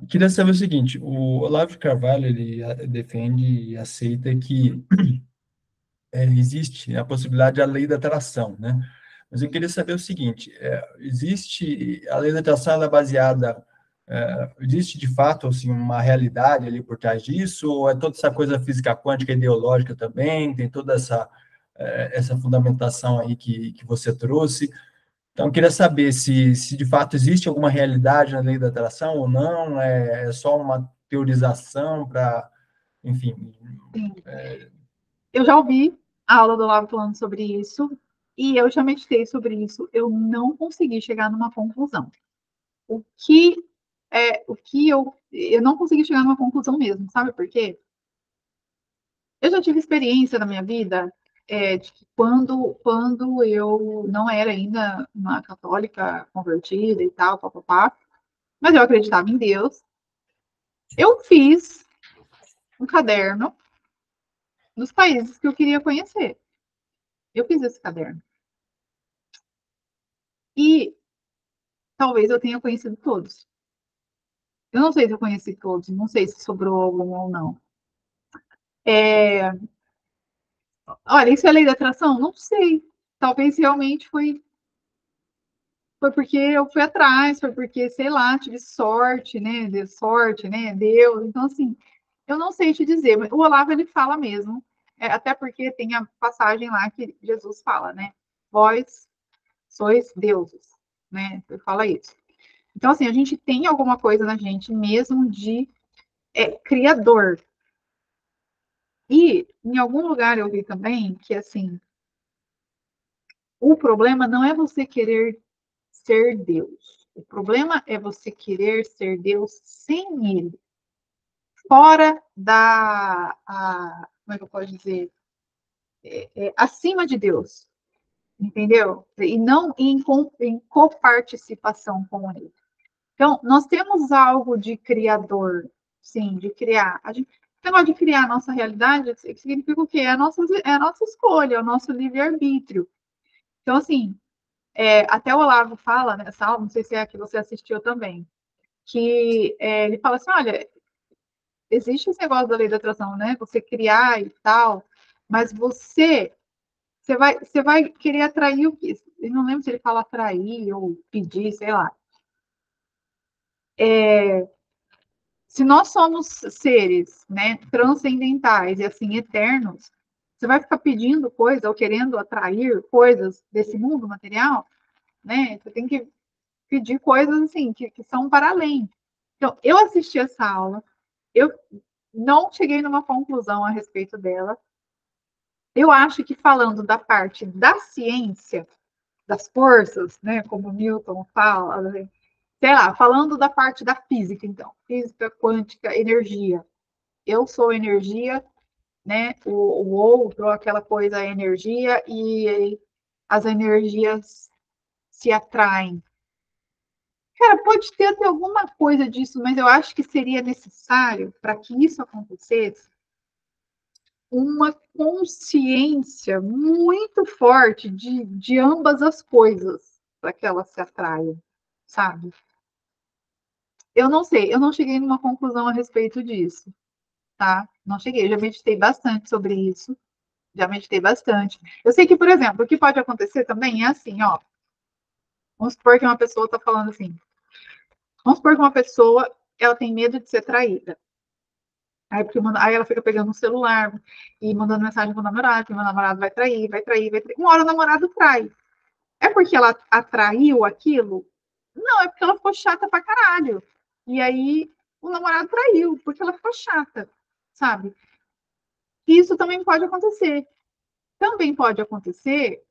queria saber o seguinte, o Olavo de Carvalho, ele defende e aceita que existe a possibilidade da lei da atração, né? Mas eu queria saber o seguinte, existe, a lei da atração, ela é baseada, existe de fato, assim, uma realidade ali por trás disso, ou é toda essa coisa física quântica ideológica também, tem toda essa fundamentação aí que você trouxe? Então, eu queria saber se de fato existe alguma realidade na lei da atração ou não, é só uma teorização para, enfim. Sim. Eu já ouvi a aula do Olavo falando sobre isso, e eu já meditei sobre isso. Eu não consegui chegar numa conclusão. Eu não consegui chegar numa conclusão mesmo, sabe por quê? Eu já tive experiência na minha vida de que quando eu não era ainda uma católica convertida e tal, papapá, mas eu acreditava em Deus, eu fiz um caderno dos países que eu queria conhecer. Eu fiz esse caderno. E talvez eu tenha conhecido todos. Eu não sei se eu conheci todos, não sei se sobrou algum ou não. Olha, isso é lei da atração? Não sei. Talvez realmente foi porque eu fui atrás, foi porque, sei lá, tive sorte, né? Deu sorte, né? Deus. Então, assim, eu não sei te dizer. O Olavo, ele fala mesmo. Até porque tem a passagem lá que Jesus fala, né? Vós sois deuses, né? Ele fala isso. Então, assim, a gente tem alguma coisa na gente mesmo de criador. E em algum lugar eu vi também que, assim, o problema não é você querer ser Deus. O problema é você querer ser Deus sem Ele. Fora como é que eu posso dizer? Acima de Deus. Entendeu? E não em coparticipação com Ele. Então, nós temos algo de criador, sim, de criar. O negócio de criar a nossa realidade significa o quê? É a nossa escolha, é o nosso livre-arbítrio. Então, assim, até o Olavo fala nessa aula, não sei se é a que você assistiu também, que ele fala assim, olha, existe esse negócio da lei da atração, né? Você criar e tal, mas você vai querer atrair o quê? Eu não lembro se ele fala atrair ou pedir, sei lá. Se nós somos seres, né, transcendentais e assim eternos, você vai ficar pedindo coisas ou querendo atrair coisas desse mundo material, né? Você tem que pedir coisas assim que são para além. Então, eu assisti essa aula, eu não cheguei numa conclusão a respeito dela. Eu acho que falando da parte da ciência, das forças, né, como Newton fala, sei lá, falando da parte da física, então, física quântica, energia. Eu sou energia, né? O outro, aquela coisa, é energia, e as energias se atraem. Cara, pode ter até alguma coisa disso, mas eu acho que seria necessário, para que isso acontecesse, uma consciência muito forte de ambas as coisas, para que elas se atraiam, sabe? Eu não sei, eu não cheguei numa conclusão a respeito disso, tá? Não cheguei, já meditei bastante sobre isso, já meditei bastante. Eu sei que, por exemplo, o que pode acontecer também é assim, ó. Vamos supor que uma pessoa está falando assim. Vamos supor que uma pessoa ela tem medo de ser traída. Aí ela fica pegando o celular e mandando mensagem pro namorado, que o namorado vai trair, vai trair, vai trair. Uma hora o namorado trai. É porque ela atraiu aquilo? Não, é porque ela ficou chata pra caralho. E aí o namorado traiu, porque ela ficou chata, sabe? Isso também pode acontecer. Também pode acontecer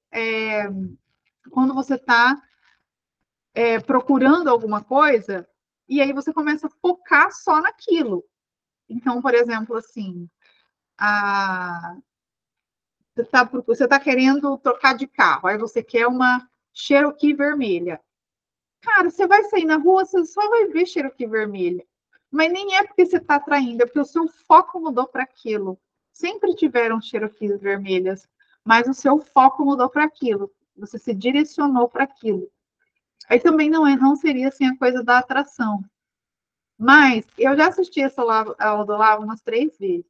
quando você está procurando alguma coisa e aí você começa a focar só naquilo. Então, por exemplo, assim, você tá querendo trocar de carro, aí você quer uma Cherokee vermelha. Cara, você vai sair na rua, você só vai ver Cherokee vermelha. Mas nem é porque você está atraindo, é porque o seu foco mudou para aquilo. Sempre tiveram Cherokees vermelhas, mas o seu foco mudou para aquilo. Você se direcionou para aquilo. Aí também não seria assim a coisa da atração. Mas eu já assisti essa aula do Olavo umas 3 vezes.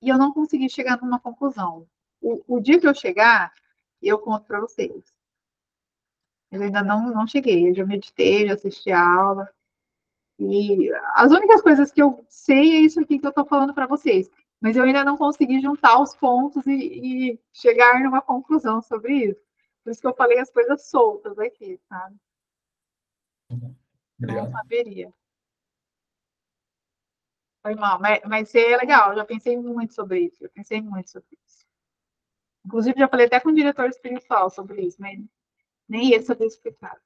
E eu não consegui chegar numa conclusão. O dia que eu chegar, eu conto para vocês. Eu ainda não cheguei. Eu já meditei, já assisti a aula. E as únicas coisas que eu sei é isso aqui que eu estou falando para vocês. Mas eu ainda não consegui juntar os pontos e chegar numa conclusão sobre isso. Por isso que eu falei as coisas soltas aqui, sabe? Obrigado. Não saberia. Foi mal, mas é legal, eu já pensei muito sobre isso. Eu pensei muito sobre isso. Inclusive, já falei até com o diretor espiritual sobre isso, mas nem ele sabia explicar.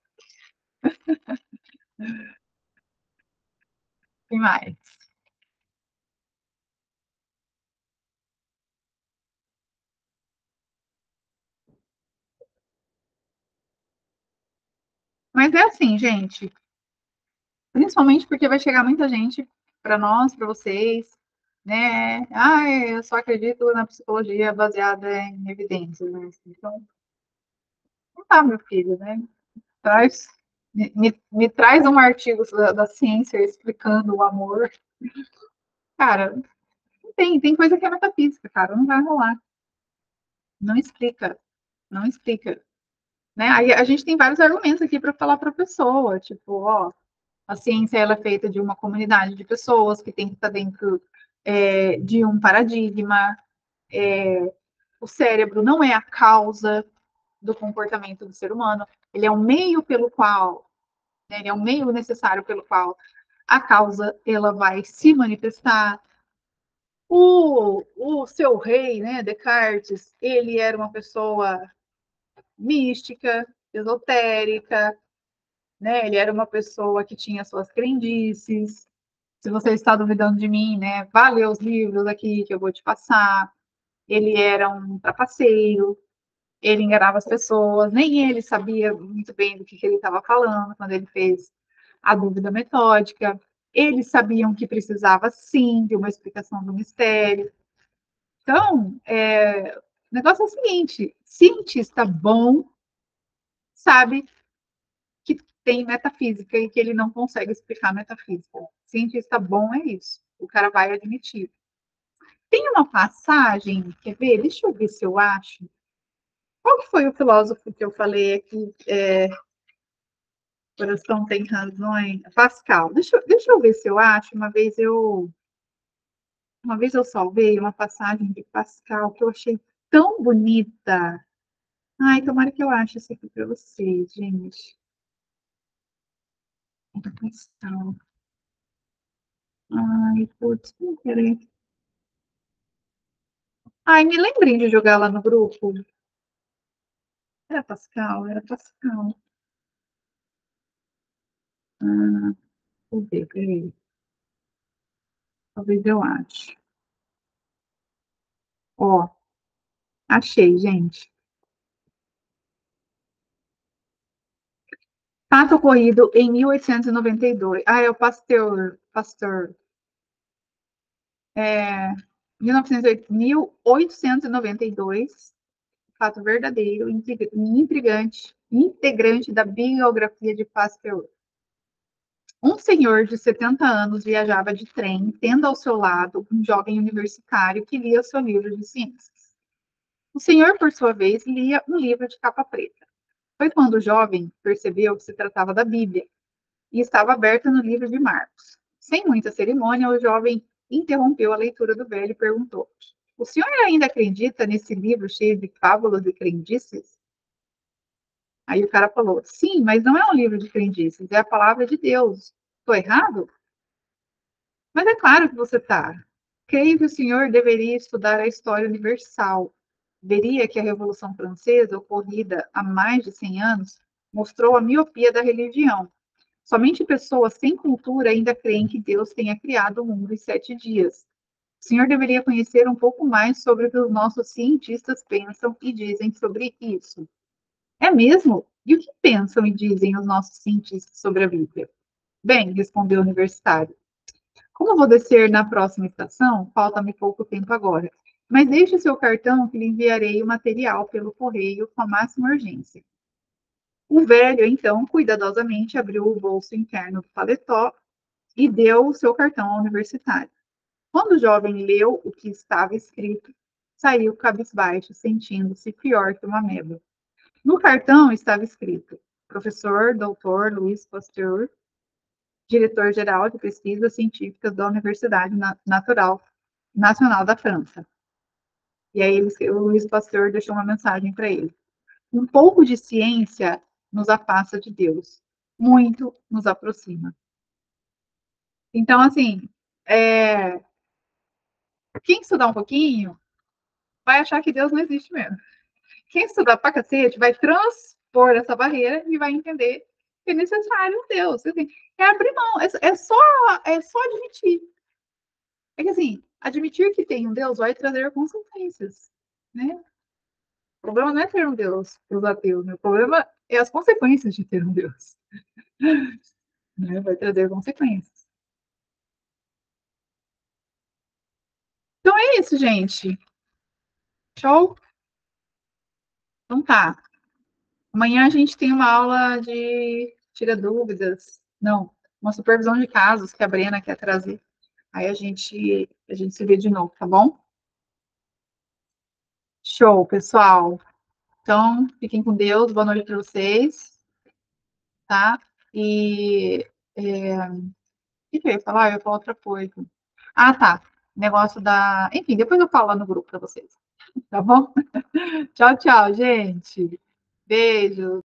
E mais. Mas é assim, gente. Principalmente porque vai chegar muita gente para nós, para vocês, né? Ah, eu só acredito na psicologia baseada em evidências, né? Então, não tá, meu filho, né? Traz, me traz um artigo da ciência explicando o amor. Cara, tem coisa que é metafísica, cara, não vai rolar. Não explica, não explica. Né? Aí a gente tem vários argumentos aqui para falar para a pessoa, tipo, ó, a ciência ela é feita de uma comunidade de pessoas que tem que estar dentro de um paradigma. O cérebro não é a causa do comportamento do ser humano, ele é um meio pelo qual, né, ele é um meio necessário pelo qual a causa ela vai se manifestar. O seu rei, né, Descartes, ele era uma pessoa mística, esotérica, né? Ele era uma pessoa que tinha suas crendices. Se você está duvidando de mim, né, vá ler os livros aqui que eu vou te passar. Ele era um trapaceiro, ele enganava as pessoas, nem ele sabia muito bem do que ele estava falando quando ele fez a dúvida metódica. Eles sabiam que precisava, sim, de uma explicação do mistério. Então, o negócio é o seguinte, cientista bom sabe que tem metafísica e que ele não consegue explicar metafísica. Cientista bom é isso. O cara vai admitir. Tem uma passagem, quer ver? Deixa eu ver se eu acho. Qual que foi o filósofo que eu falei aqui? Coração tem razões. Pascal. Deixa eu ver se eu acho. Uma vez eu salvei uma passagem de Pascal que eu achei tão bonita. Ai, tomara que eu ache isso aqui para vocês, gente. Pascal. Ai, putz, não quero. Ai, me lembrem de jogar lá no grupo. Era Pascal, era Pascal. Ah, vou ver, peraí. Talvez eu ache. Ó, achei, gente. Fato ocorrido em 1892. Ah, é o Pasteur. 1892. Fato verdadeiro, intrigante, integrante da biografia de Pasteur. Um senhor de 70 anos viajava de trem, tendo ao seu lado um jovem universitário que lia seu livro de ciências. O senhor, por sua vez, lia um livro de capa preta. Foi quando o jovem percebeu que se tratava da Bíblia e estava aberta no livro de Marcos. Sem muita cerimônia, o jovem interrompeu a leitura do velho e perguntou: O senhor ainda acredita nesse livro cheio de fábulas e crendices? Aí o cara falou: Sim, mas não é um livro de crendices, é a palavra de Deus. Estou errado? Mas é claro que você está. Creio que o senhor deveria estudar a história universal. Veria que a Revolução Francesa, ocorrida há mais de 100 anos, mostrou a miopia da religião. Somente pessoas sem cultura ainda creem que Deus tenha criado o mundo em 7 dias. O senhor deveria conhecer um pouco mais sobre o que os nossos cientistas pensam e dizem sobre isso. É mesmo? E o que pensam e dizem os nossos cientistas sobre a Bíblia? Bem, respondeu o universitário. Como vou descer na próxima estação, falta-me pouco tempo agora. Mas deixe seu cartão que lhe enviarei o material pelo correio com a máxima urgência. O velho, então, cuidadosamente abriu o bolso interno do paletó e deu o seu cartão ao universitário. Quando o jovem leu o que estava escrito, saiu cabisbaixo, sentindo-se pior que uma ameba. No cartão estava escrito: Professor Dr. Louis Pasteur, diretor-geral de pesquisas científicas da Universidade Nacional da França. E aí o Louis Pasteur deixou uma mensagem para ele. Um pouco de ciência nos afasta de Deus, muito nos aproxima. Então, assim, quem estudar um pouquinho vai achar que Deus não existe mesmo. Quem estudar pra cacete vai transpor essa barreira e vai entender que é necessário um Deus. Assim, é abrir mão, é só admitir. É que assim, admitir que tem um Deus vai trazer consequências, né? O problema não é ter um Deus para os ateus, né? O problema é as consequências de ter um Deus. Né? Vai trazer consequências. Então é isso, gente. Show? Então tá. Amanhã a gente tem uma aula de tira dúvidas. Não, uma supervisão de casos que a Brena quer trazer. Aí a gente se vê de novo, tá bom? Show, pessoal. Então, fiquem com Deus. Boa noite para vocês. Tá? E o que eu ia falar? Eu ia falar outra coisa. Ah, tá. Negócio da. Enfim, depois eu falo lá no grupo para vocês. Tá bom? Tchau, tchau, gente. Beijo.